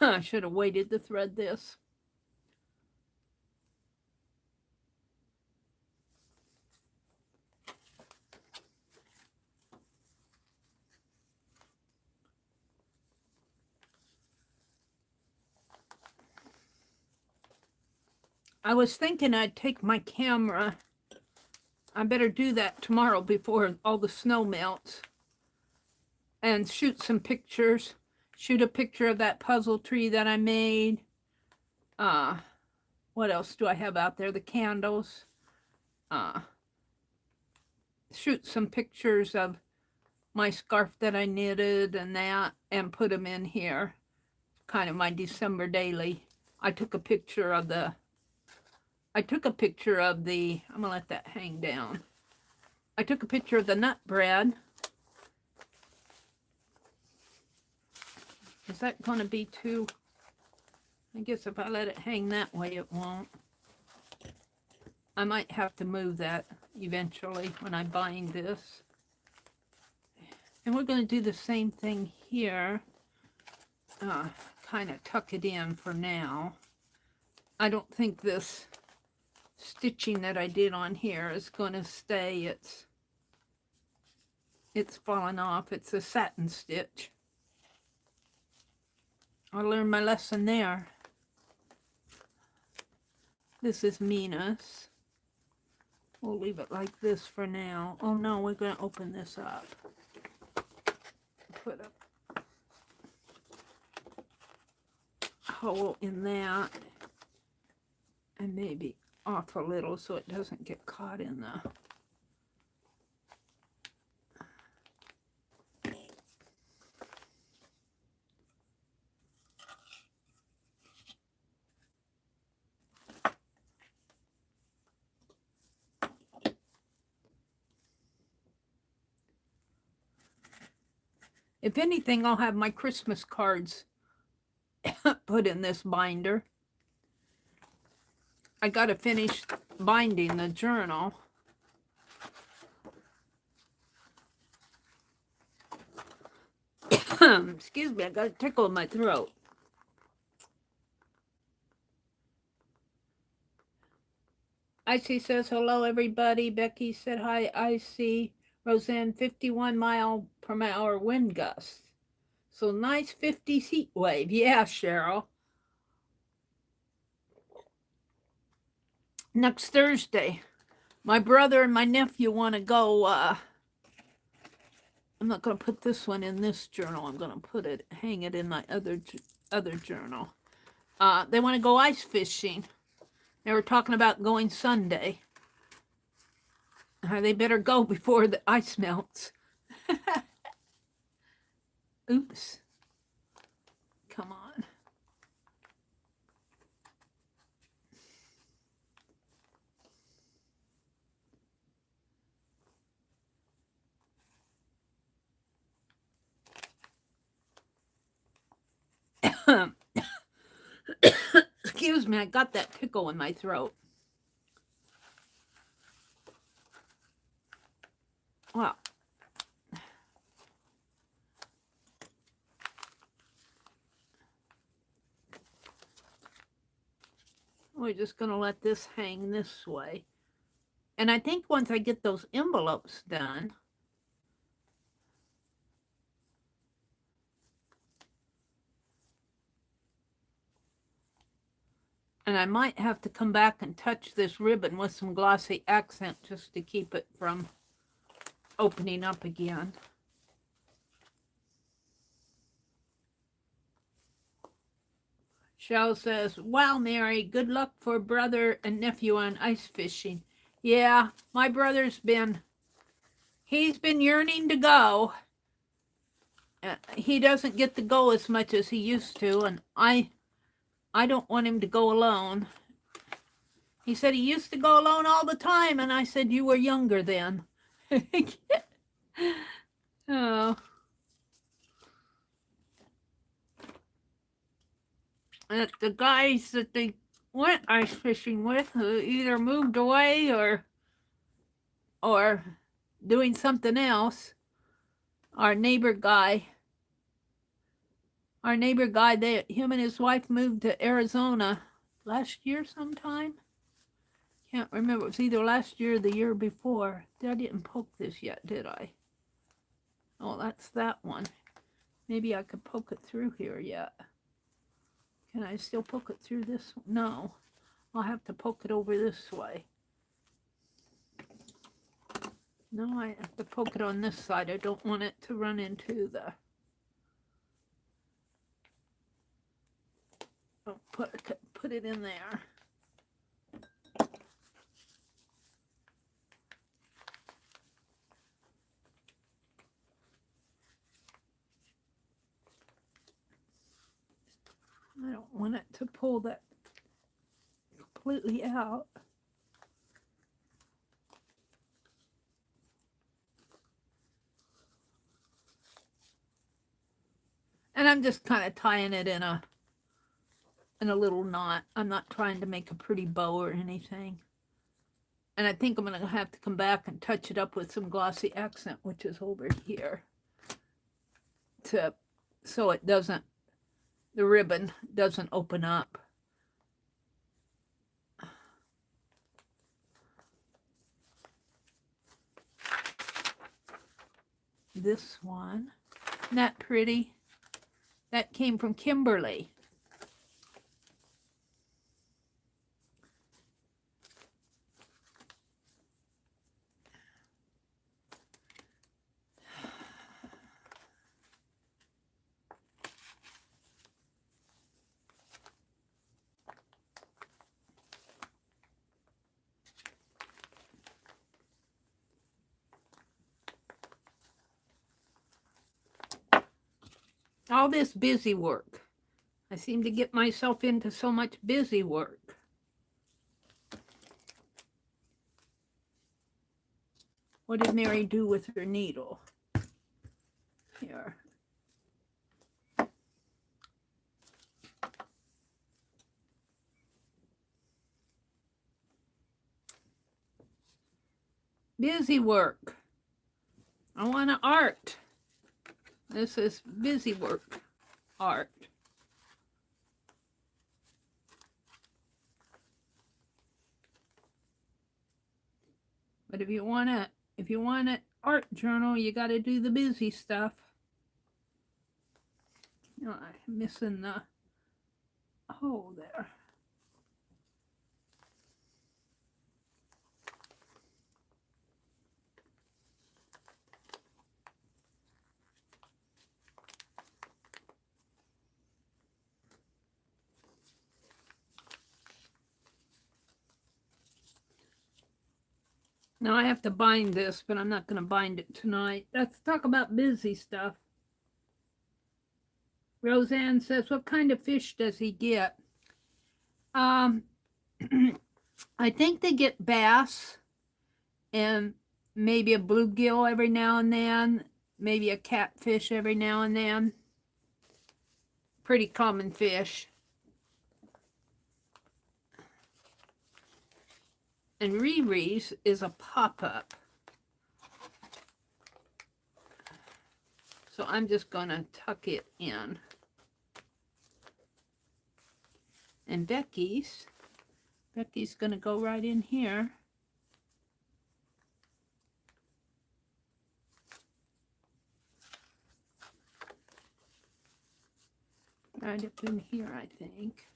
I should have waited to thread this. I was thinking I'd take my camera. I better do that tomorrow before all the snow melts. And shoot some pictures. Shoot a picture of that puzzle tree that I made. What else do I have out there? The candles. Shoot some pictures of my scarf that I knitted and that, and put them in here. Kind of my December daily. I took a picture of the, I'm gonna let that hang down. I took a picture of the nut bread. Is that gonna be too, I guess if I let it hang that way, it won't. I might have to move that eventually when I bind this. And we're going to do the same thing here. Kind of tuck it in for now. I don't think this stitching that I did on here is going to stay. It's fallen off. It's a satin stitch. I learned my lesson there. This is Mina's. We'll leave it like this for now. Oh no, we're going to open this up. Put a hole in that. And maybe off a little so it doesn't get caught in the... If anything, I'll have my Christmas cards put in this binder. I got to finish binding the journal. Excuse me, I got a tickle in my throat. Icy says, hello, everybody. Becky said, hi, Icy. Roseanne, 51-mile-per-hour wind gusts. So nice 50s heat wave. Yeah, Cheryl. Next Thursday, my brother and my nephew want to go. I'm not going to put this one in this journal. I'm going to hang it in my other journal. They want to go ice fishing. They were talking about going Sunday. They better go before the ice melts. Oops. Come on. Excuse me, I got that tickle in my throat. Wow. We're just going to let this hang this way. And I think once I get those envelopes done, And I might have to come back and touch this ribbon with some glossy accent just to keep it from opening up again. Shell says, wow, Meri, good luck for brother and nephew on ice fishing. Yeah, my brother's he's been yearning to go. He doesn't get to go as much as he used to, and I don't want him to go alone. He said he used to go alone all the time, and I said, you were younger then. Oh. And the guys that they went ice fishing with who either moved away or doing something else. Our neighbor guy, him and his wife moved to Arizona last year sometime. Can't remember. It was either last year or the year before. I didn't poke this yet, did I? Oh, that's that one. Maybe I could poke it through here yet. Can I still poke it through this one? No. I'll have to poke it over this way. No, I have to poke it on this side. I don't want it to run into the... Oh, put it in there. I don't want it to pull that completely out. And I'm just kind of tying it in a little knot. I'm not trying to make a pretty bow or anything. And I think I'm going to have to come back and touch it up with some glossy accent, which is over here, so it doesn't, the ribbon doesn't open up. This one, isn't that pretty? That came from Kimberly. All this busy work. I seem to get myself into so much busy work. What did Meri do with her needle? Here. Busy work. I want to art. This is busy work, art. But if you want an art journal, you got to do the busy stuff. You know, I'm missing the hole there. Now I have to bind this, but I'm not going to bind it tonight. Let's talk about busy stuff. Roseanne says, what kind of fish does he get? I think they get bass and maybe a bluegill every now and then, maybe a catfish every now and then. Pretty common fish. And Riri's is a pop-up. So I'm just going to tuck it in. And Becky's going to go right in here. Right up in here, I think.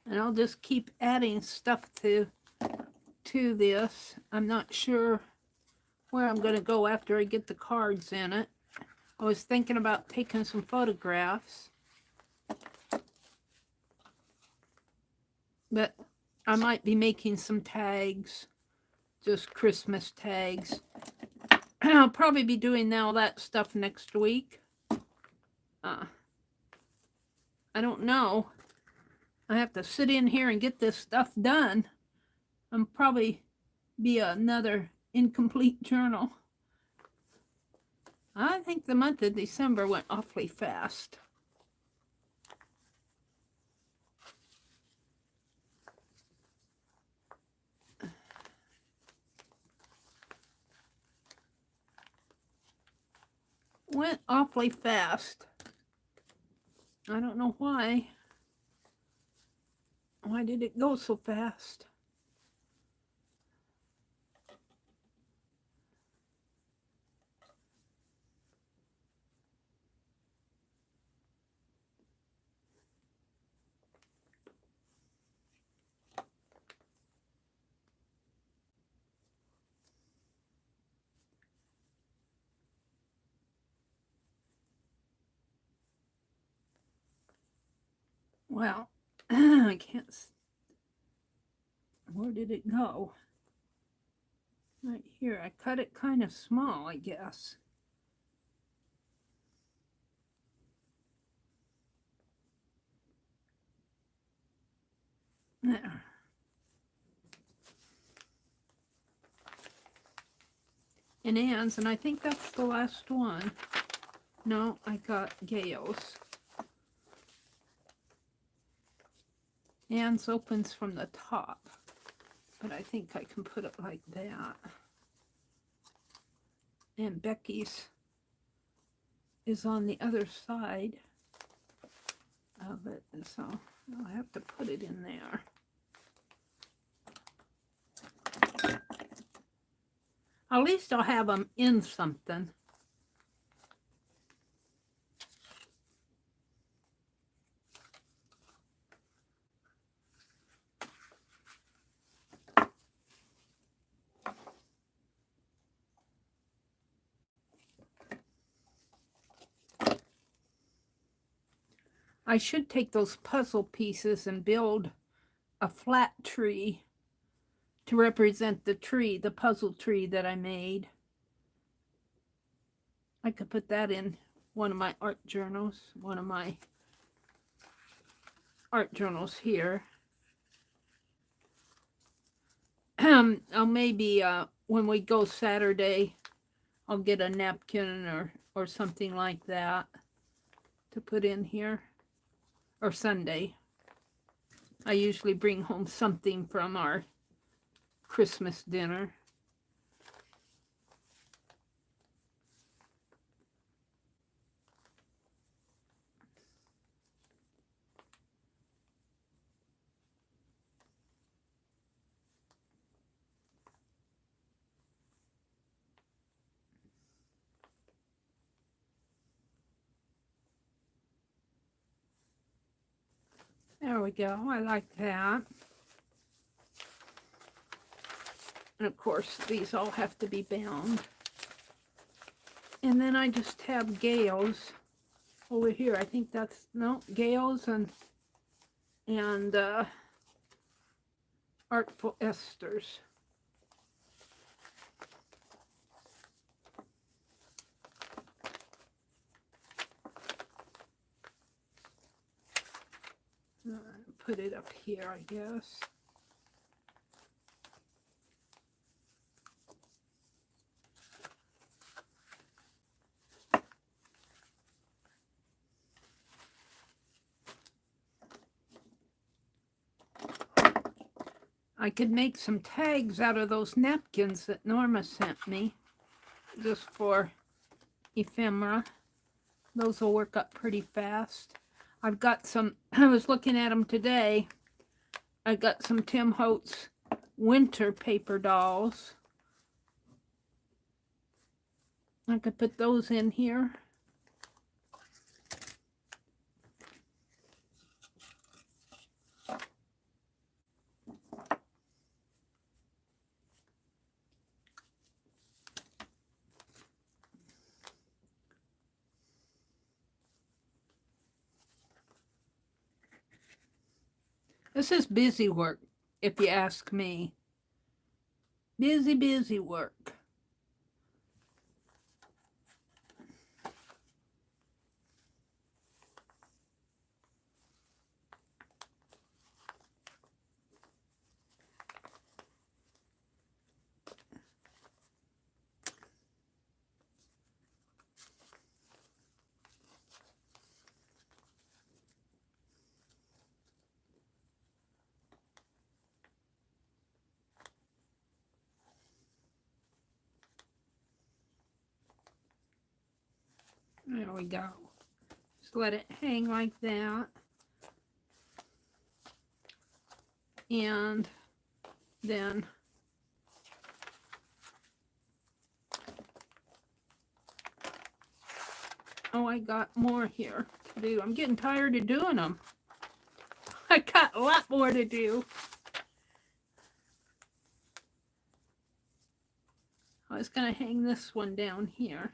And I'll just keep adding stuff to this. I'm not sure where I'm going to go after I get the cards in it. I was thinking about taking some photographs, but I might be making some tags, just Christmas tags. I'll probably be doing all that stuff next week. I don't know. I have to sit in here and get this stuff done. I'm probably be another incomplete journal. I think the month of December went awfully fast. Went awfully fast. I don't know why. Why did it go so fast? Well, I can't. Where did it go? Right here. I cut it kind of small, I guess. There. And Anne's, and I think that's the last one. No, I got Gail's. Anne's opens from the top, but I think I can put it like that. And Becky's is on the other side of it, so I'll have to put it in there. At least I'll have them in something. I should take those puzzle pieces and build a flat tree to represent the tree, the puzzle tree that I made. I could put that in one of my art journals, one of my art journals here. I'll maybe, when we go Saturday, I'll get a napkin or something like that to put in here. Or Sunday. I usually bring home something from our Christmas dinner. There we go. I like that. And of course, these all have to be bound. And then I just have Gail's over here. I think that's, no, Gail's and Artful Esther's. Put it up here, I guess. I could make some tags out of those napkins that Norma sent me, just for ephemera. Those will work up pretty fast. I've got some, I was looking at them today. I got some Tim Holtz winter paper dolls. I could put those in here. This is busy work, if you ask me. Busy, busy work. There we go. Just let it hang like that. And then oh, I got more here to do. I'm getting tired of doing them. I got a lot more to do. I was going to hang this one down here.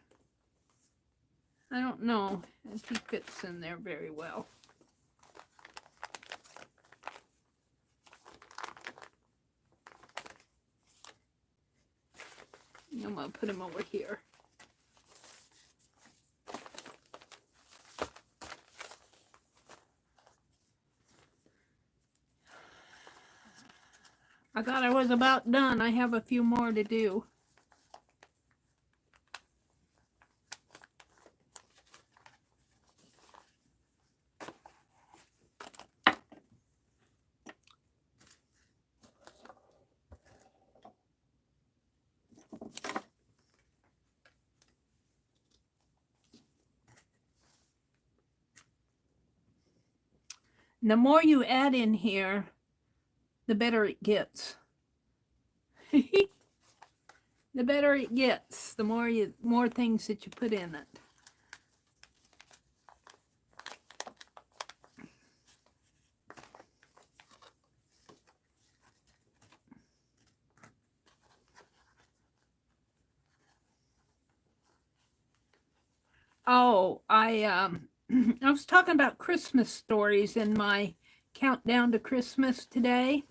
I don't know if he fits in there very well. I'm going to put him over here. I thought I was about done. I have a few more to do. The more you add in here, the better it gets. The better it gets, the more things that you put in it. Oh, I was talking about Christmas stories in my countdown to Christmas today.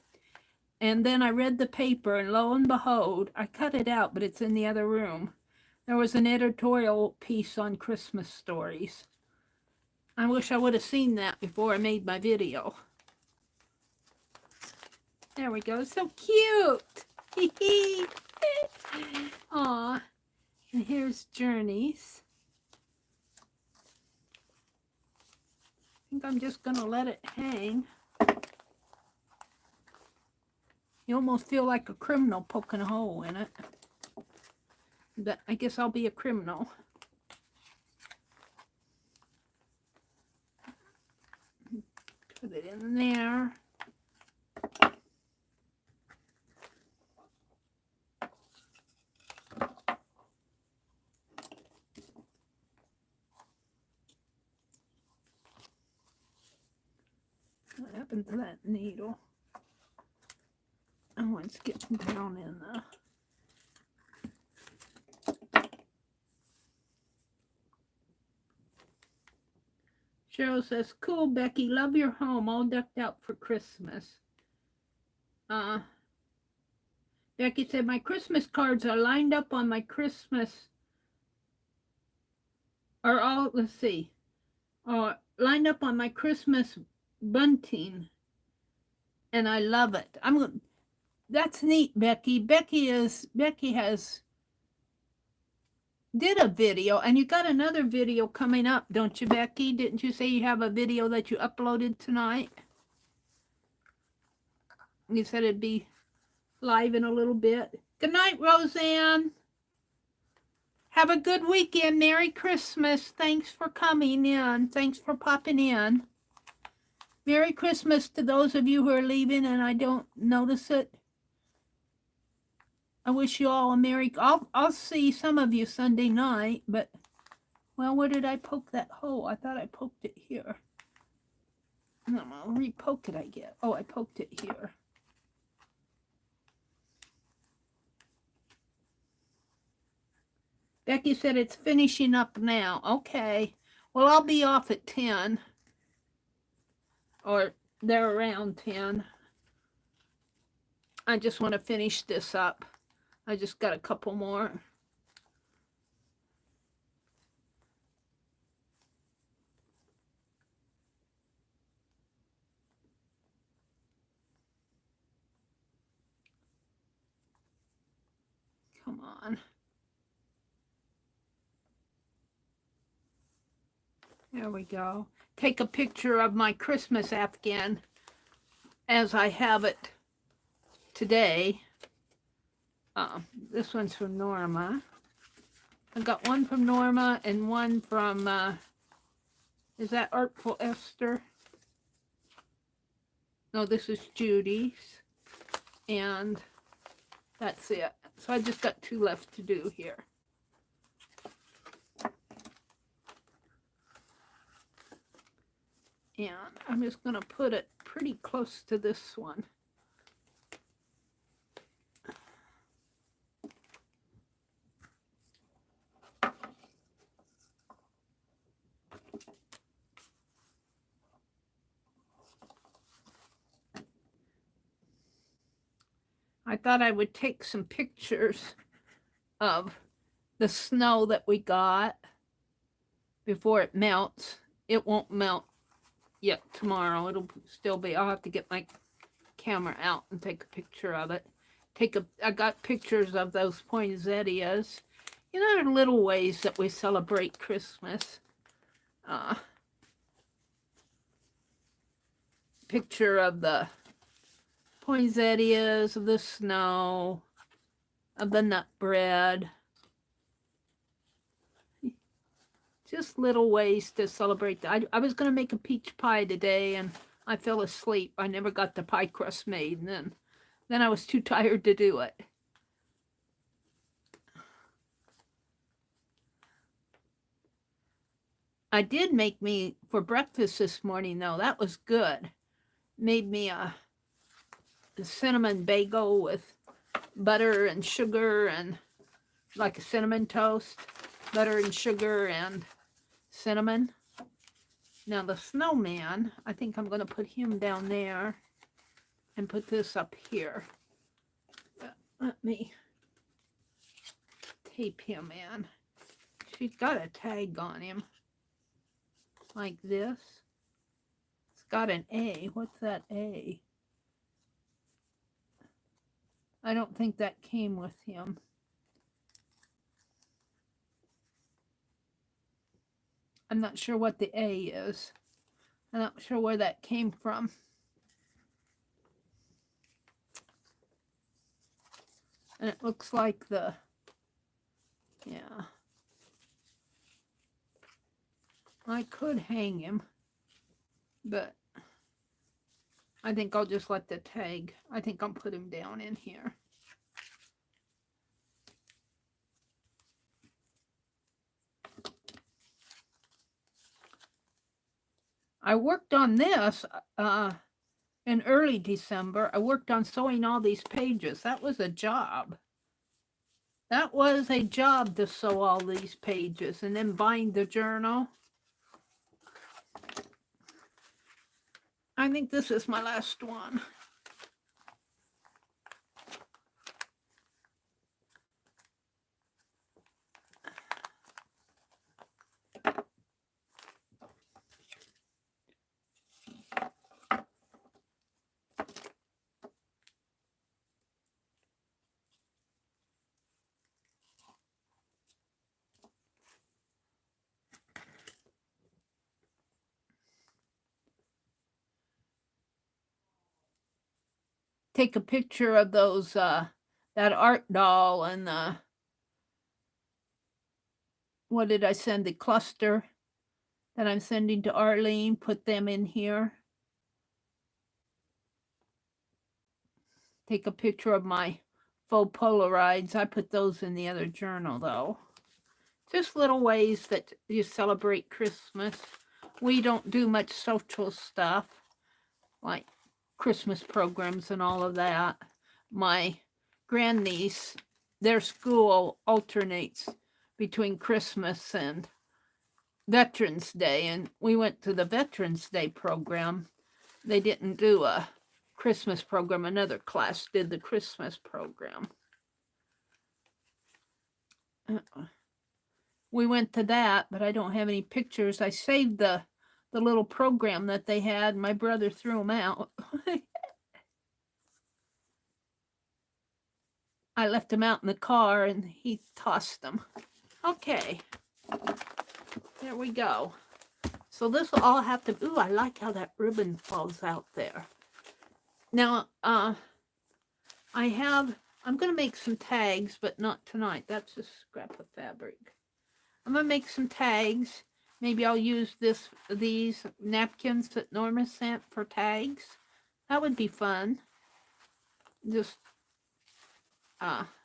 And then I read the paper, and lo and behold, I cut it out, but it's in the other room. There was an editorial piece on Christmas stories. I wish I would have seen that before I made my video. There we go. So cute. Aw. And here's Journeys. I think I'm just going to let it hang. You almost feel like a criminal poking a hole in it. But I guess I'll be a criminal. Put it in there. What happened to that needle? Oh, it's getting down in the... Cheryl says, cool, Becky, love your home, all decked out for Christmas. Becky said, my Christmas cards are lined up on my Christmas, or all, let's see, lined up on my Christmas bunting, and I love it. That's neat, Becky. Becky did a video, and you got another video coming up, don't you, Becky? Didn't you say you have a video that you uploaded tonight? You said it'd be live in a little bit. Good night, Roseanne. Have a good weekend. Merry Christmas. Thanks for coming in. Thanks for popping in. Merry Christmas to those of you who are leaving and I don't notice it. I wish you all a Merry... I'll see some of you Sunday night, but... Well, where did I poke that hole? I thought I poked it here. No, I'll re-poke it, I guess. Oh, I poked it here. Becky said it's finishing up now. Okay. Well, I'll be off at 10. Or they're around 10. I just want to finish this up. I just got a couple more. Come on. There we go. Take a picture of my Christmas Afghan as I have it today. This one's from Norma. I got one from Norma and one from, is that Artful Esther? No, this is Judy's. And that's it. So I just got 2 left to do here. And I'm just going to put it pretty close to this one. I thought I would take some pictures of the snow that we got before it melts. It won't melt yet tomorrow. It'll still be, I'll have to get my camera out and take a picture of it. I got pictures of those poinsettias. You know, there are little ways that we celebrate Christmas. Picture of the poinsettias, of the snow, of the nut bread. Just little ways to celebrate. I was going to make a peach pie today, and I fell asleep. I never got the pie crust made, and then I was too tired to do it. I did make me for breakfast this morning, though. That was good. Made me a cinnamon bagel with butter and sugar and like a cinnamon toast, butter and sugar and cinnamon. Now the snowman, I think I'm going to put him down there and put this up here. Let me tape him in. She's got a tag on him like this. It's got an A. What's that A? I don't think that came with him. I'm not sure what the A is. I'm not sure where that came from. And it looks like yeah. I could hang him, but I think I'll just let the tag, I think I'll put him down in here. I worked on this in early December. I worked on sewing all these pages. That was a job. That was a job to sew all these pages and then bind the journal. I think this is my last one. Take a picture of those, that art doll and the, what did I send, the cluster that I'm sending to Arlene, put them in here. Take a picture of my faux Polaroids. I put those in the other journal, though. Just little ways that you celebrate Christmas. We don't do much social stuff, like Christmas programs and all of that. My grandniece, their school alternates between Christmas and Veterans Day, and we went to the Veterans Day program. they didn't do a Christmas program. Another class did the Christmas program. We went to that, but I don't have any pictures. I saved the little program that they had. My brother threw them out. I left them out in the car and he tossed them. Okay. There we go. So this will all have to, ooh, I like how that ribbon falls out there. Now, I'm going to make some tags, but not tonight. That's a scrap of fabric. I'm going to make some tags. Maybe I'll use these napkins that Norma sent for tags. That would be fun. Just,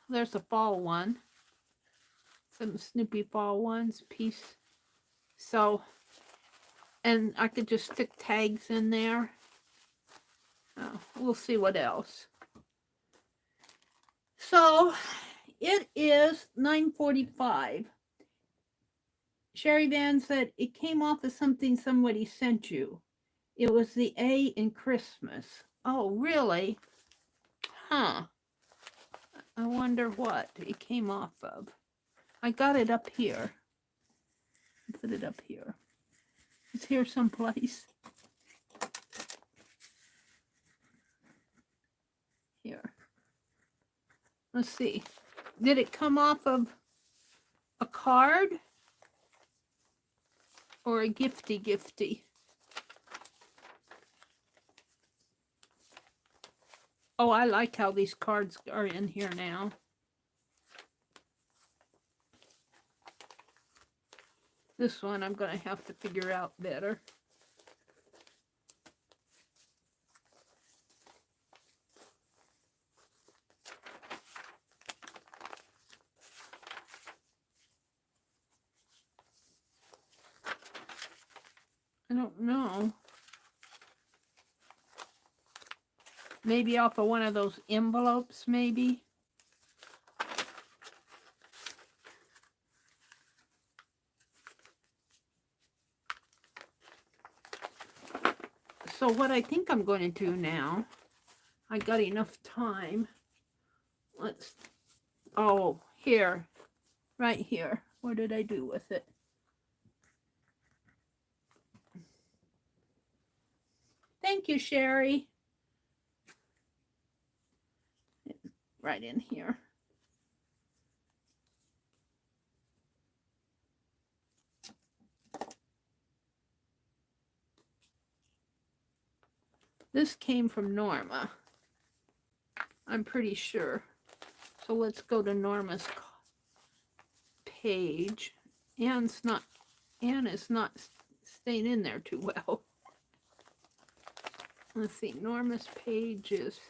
there's a fall one. Some Snoopy fall ones, piece. So, and I could just stick tags in there. We'll see what else. So, it is 9:45. Sherry Van said, it came off of something somebody sent you. It was the A in Christmas. Oh, really? Huh. I wonder what it came off of. I got it up here. Put it up here. It's here someplace. Here. Let's see. Did it come off of a card? Or a gifty? Oh, I like how these cards are in here now. This one I'm going to have to figure out better. I don't know. Maybe off of one of those envelopes, maybe. So what I think I'm going to do now, I got enough time. Here, right here. What did I do with it? Thank you, Sherry. Right in here. This came from Norma. I'm pretty sure. So let's go to Norma's page. Anne is not staying in there too well. Let's see, Norma's page is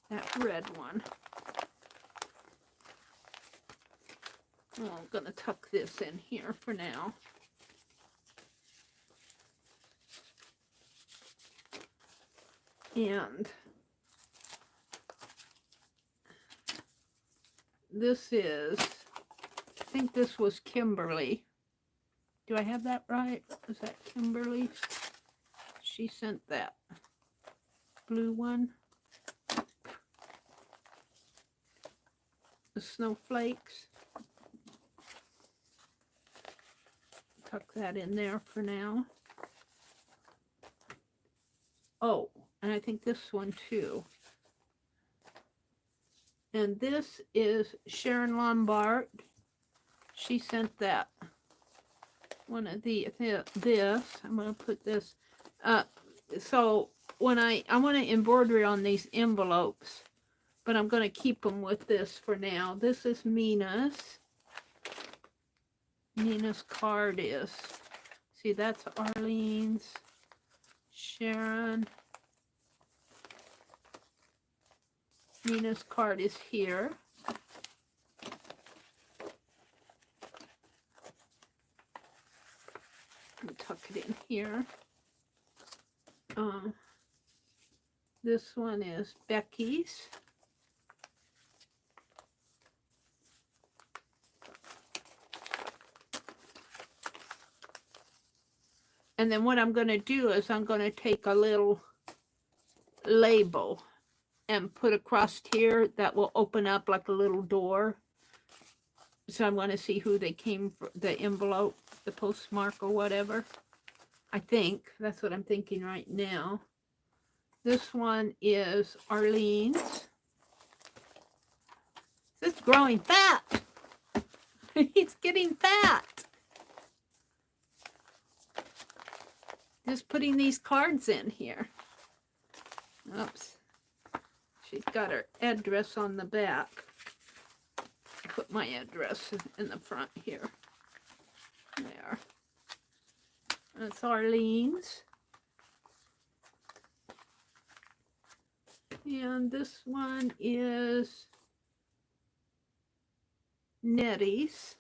that red one. Oh, I'm going to tuck this in here for now. And this is, I think this was Kimberly. Do I have that right? Was that Kimberly? She sent that blue one. The snowflakes. Tuck that in there for now. Oh, and I think this one too. And this is Sharon Lombard. She sent that. One of this. I'm going to put this. So when I want to embroider on these envelopes, but I'm going to keep them with this for now. This is Mina's. Mina's card is. See, that's Arlene's. Sharon. Mina's card is here. Tuck it in here. This one is Becky's. And then what I'm going to do is I'm going to take a little label and put across here that will open up like a little door. So I want to see who they came for, the envelope, the postmark or whatever. I think that's what I'm thinking right now. This one is Arlene's. It's growing fat. He's getting fat. Just putting these cards in here. Oops. She's got her address on the back. Put my address in the front here. There. That's Arlene's. And this one is Nettie's.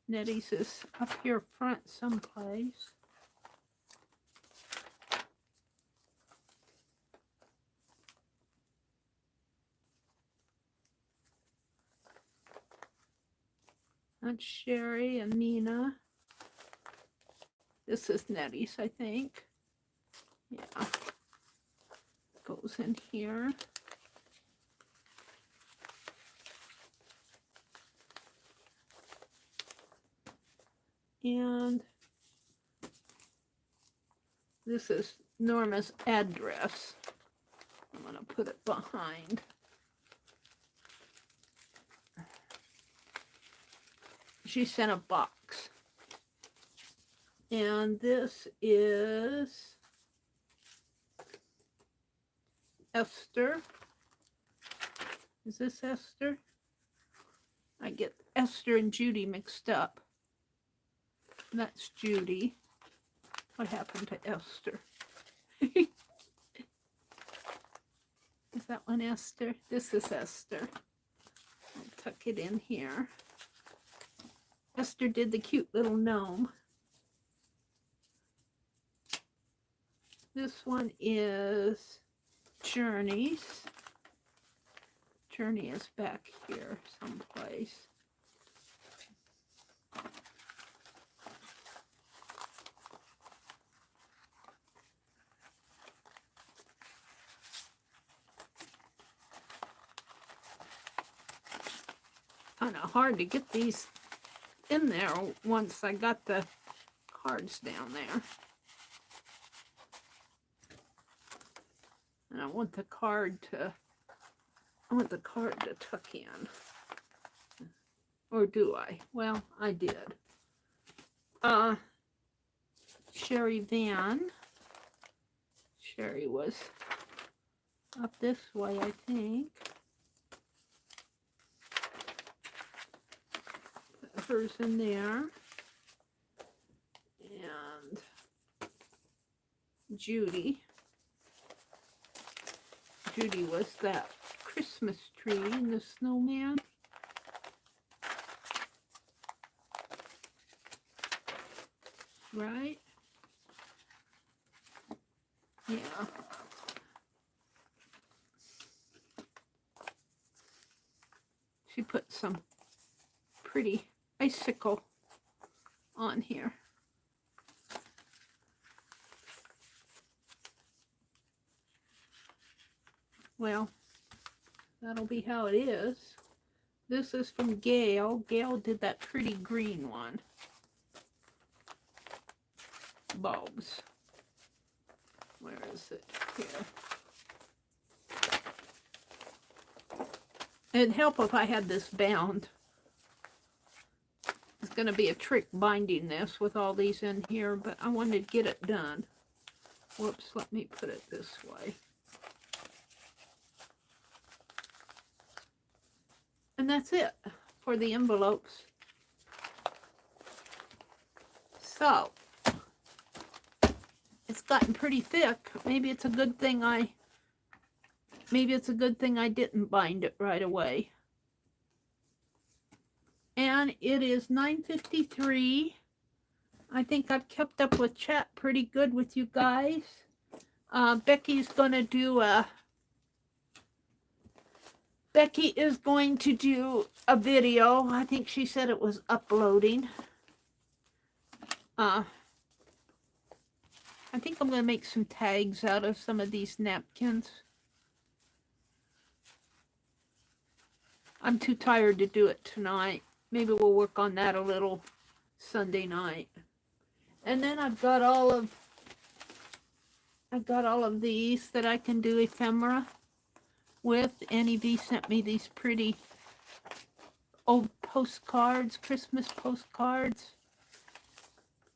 Nettie's is up here front someplace. That's Sherry and Mina. This is Nettie's, I think. Yeah. Goes in here. And this is Norma's address. I'm going to put it behind. She sent a box. And this is Esther. Is this Esther? I get Esther and Judy mixed up. That's Judy. What happened to Esther? Is that one Esther? This is Esther. I'll tuck it in here. Esther did the cute little gnome. This one is Journey's. Journey is back here someplace. Kind of hard to get these in there once I got the cards down there. And I want the card to tuck in. Or do I? Well, I did. Sherry Van. Sherry was up this way, I think. Put hers in there. And Judy. Judy was that Christmas tree and the snowman. Right? Yeah. She put some pretty icicle on here. Well, that'll be how it is. This is from Gail. Gail did that pretty green one. Bulbs. Where is it? Here. It'd help if I had this bound. It's going to be a trick binding this with all these in here, but I wanted to get it done. Whoops, let me put it this way. And that's it for the envelopes. So, it's gotten pretty thick. Maybe it's a good thing I didn't bind it right away. And it is 9:53. I think I've kept up with chat pretty good with you guys. Becky is going to do a video. I think she said it was uploading. I think I'm going to make some tags out of some of these napkins. I'm too tired to do it tonight. Maybe we'll work on that a little Sunday night. And then I've got all of these that I can do ephemera with. Annie V sent me these pretty old postcards, Christmas postcards.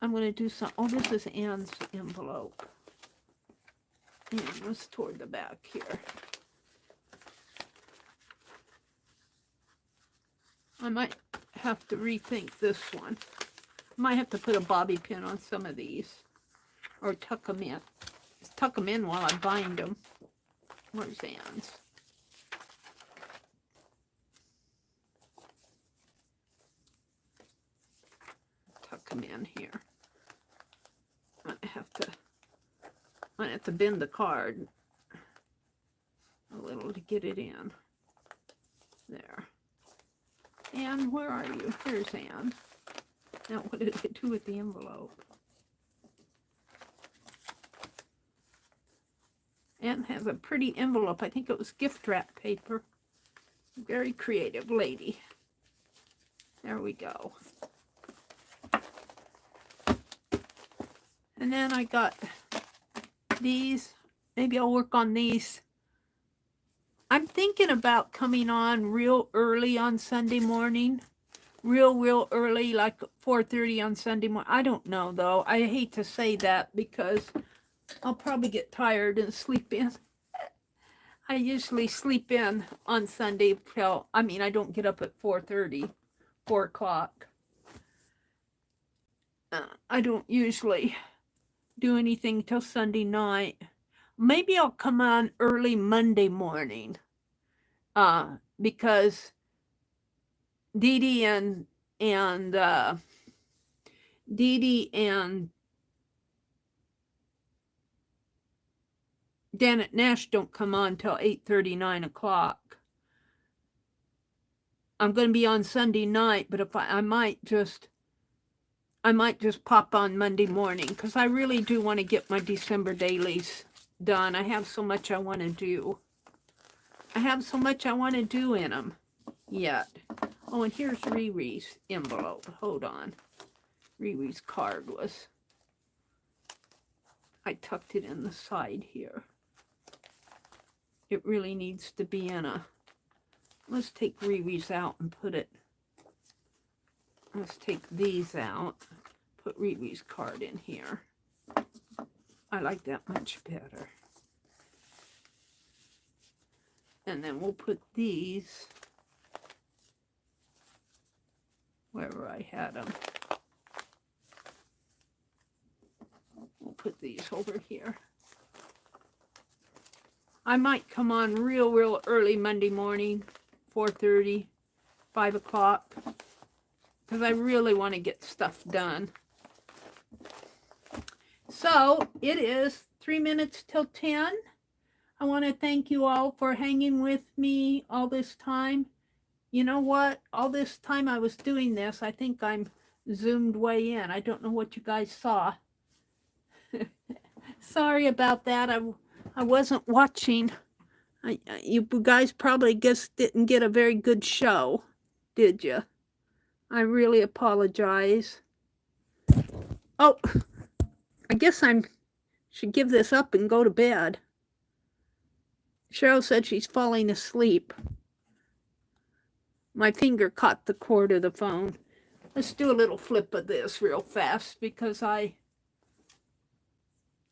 I'm going to do some. Oh, this is Anne's envelope. And let's toward the back here. I might have to rethink this one. Might have to put a bobby pin on some of these, or tuck them in. Just tuck them in while I bind them. Where's Anne's? Tuck them in here. I have to bend the card a little to get it in. There. Anne, where are you? Here's Anne. Now, what did I do with the envelope? Anne has a pretty envelope. I think it was gift wrap paper. Very creative lady. There we go. And then I got these. Maybe I'll work on these. I'm thinking about coming on real early on Sunday morning. Real early, like 4:30 on Sunday morning. I don't know, though. I hate to say that because I'll probably get tired and sleep in. I usually sleep in on Sunday till, I mean, I don't get up at 4:30, 4 o'clock. I don't usually do anything till Sunday night. Maybe I'll come on early Monday morning because Dee Dee and Janet Nash don't come on till 8:30, 9 o'clock. I'm going to be on Sunday night, but if I might just pop on Monday morning because I really do want to get my December dailies done. I have so much I want to do. I have so much I want to do in them yet. Oh, and here's Riri's envelope. Hold on. Riri's card was, I tucked it in the side here. It really needs to be in a, let's take Riri's out and put it, let's take these out, put Riri's card in here. I like that much better. And then we'll put these wherever I had them. We'll put these over here. I might come on real early Monday morning, 4:30, 5 o'clock, because I really want to get stuff done. So it is 3 minutes till 10. I want to thank you all for hanging with me all this time. You know what? All this time I was doing this, I think I'm zoomed way in. I don't know what you guys saw. Sorry about that. I wasn't watching. You guys probably didn't get a very good show, did you? I really apologize. Oh, I guess I should give this up and go to bed. Cheryl said she's falling asleep. My finger caught the cord of the phone. Let's do a little flip of this real fast because I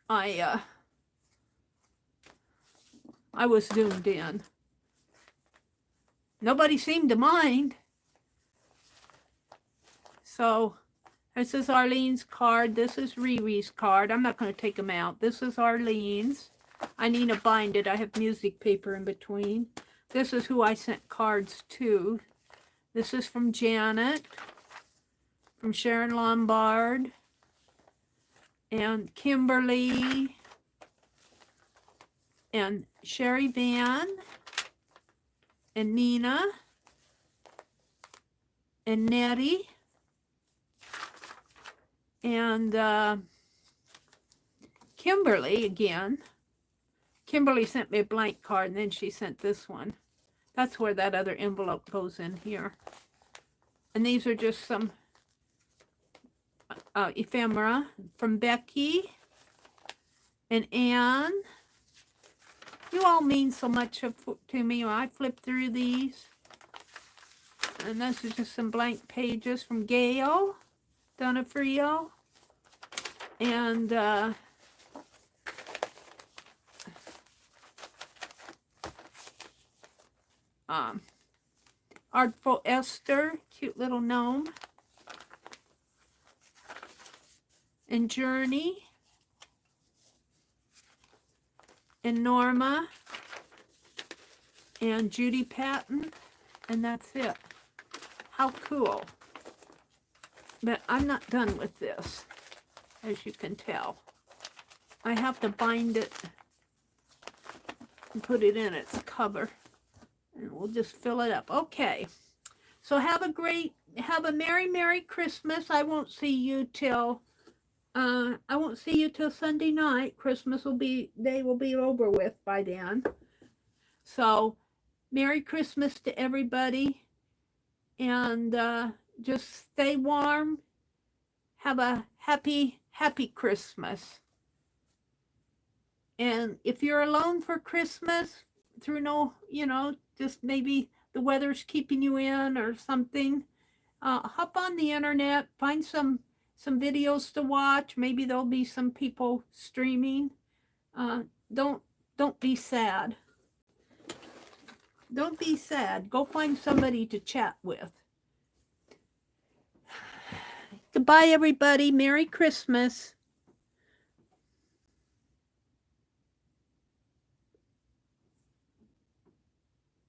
was zoomed in. Nobody seemed to mind. So this is Arlene's card. This is Riri's card. I'm not going to take them out. This is Arlene's. I need to bind it. I have music paper in between. This is who I sent cards to. This is from Janet, from Sharon Lombard, and Kimberly, and Sherry Van, and Nina, and Nettie, and Kimberly again. Kimberly sent me a blank card, and then she sent this one. That's where that other envelope goes in here. And these are just some ephemera from Becky and Anne. You all mean so much to me. I flip through these. And this is just some blank pages from Gail Donofrio. And Artful Esther, cute little gnome. And Journey. And Norma. And Judy Patton. And that's it. How cool. But I'm not done with this, as you can tell. I have to bind it and put it in its cover. And we'll just fill it up. Okay. So have a Merry Christmas. I won't see you till Sunday night. Christmas day will be over with by then. So Merry Christmas to everybody. And just stay warm. Have a happy Christmas. And if you're alone for Christmas, just maybe the weather's keeping you in or something, hop on the internet, find some videos to watch. Maybe there'll be some people streaming. Don't be sad. Don't be sad. Go find somebody to chat with. Goodbye, everybody. Merry Christmas.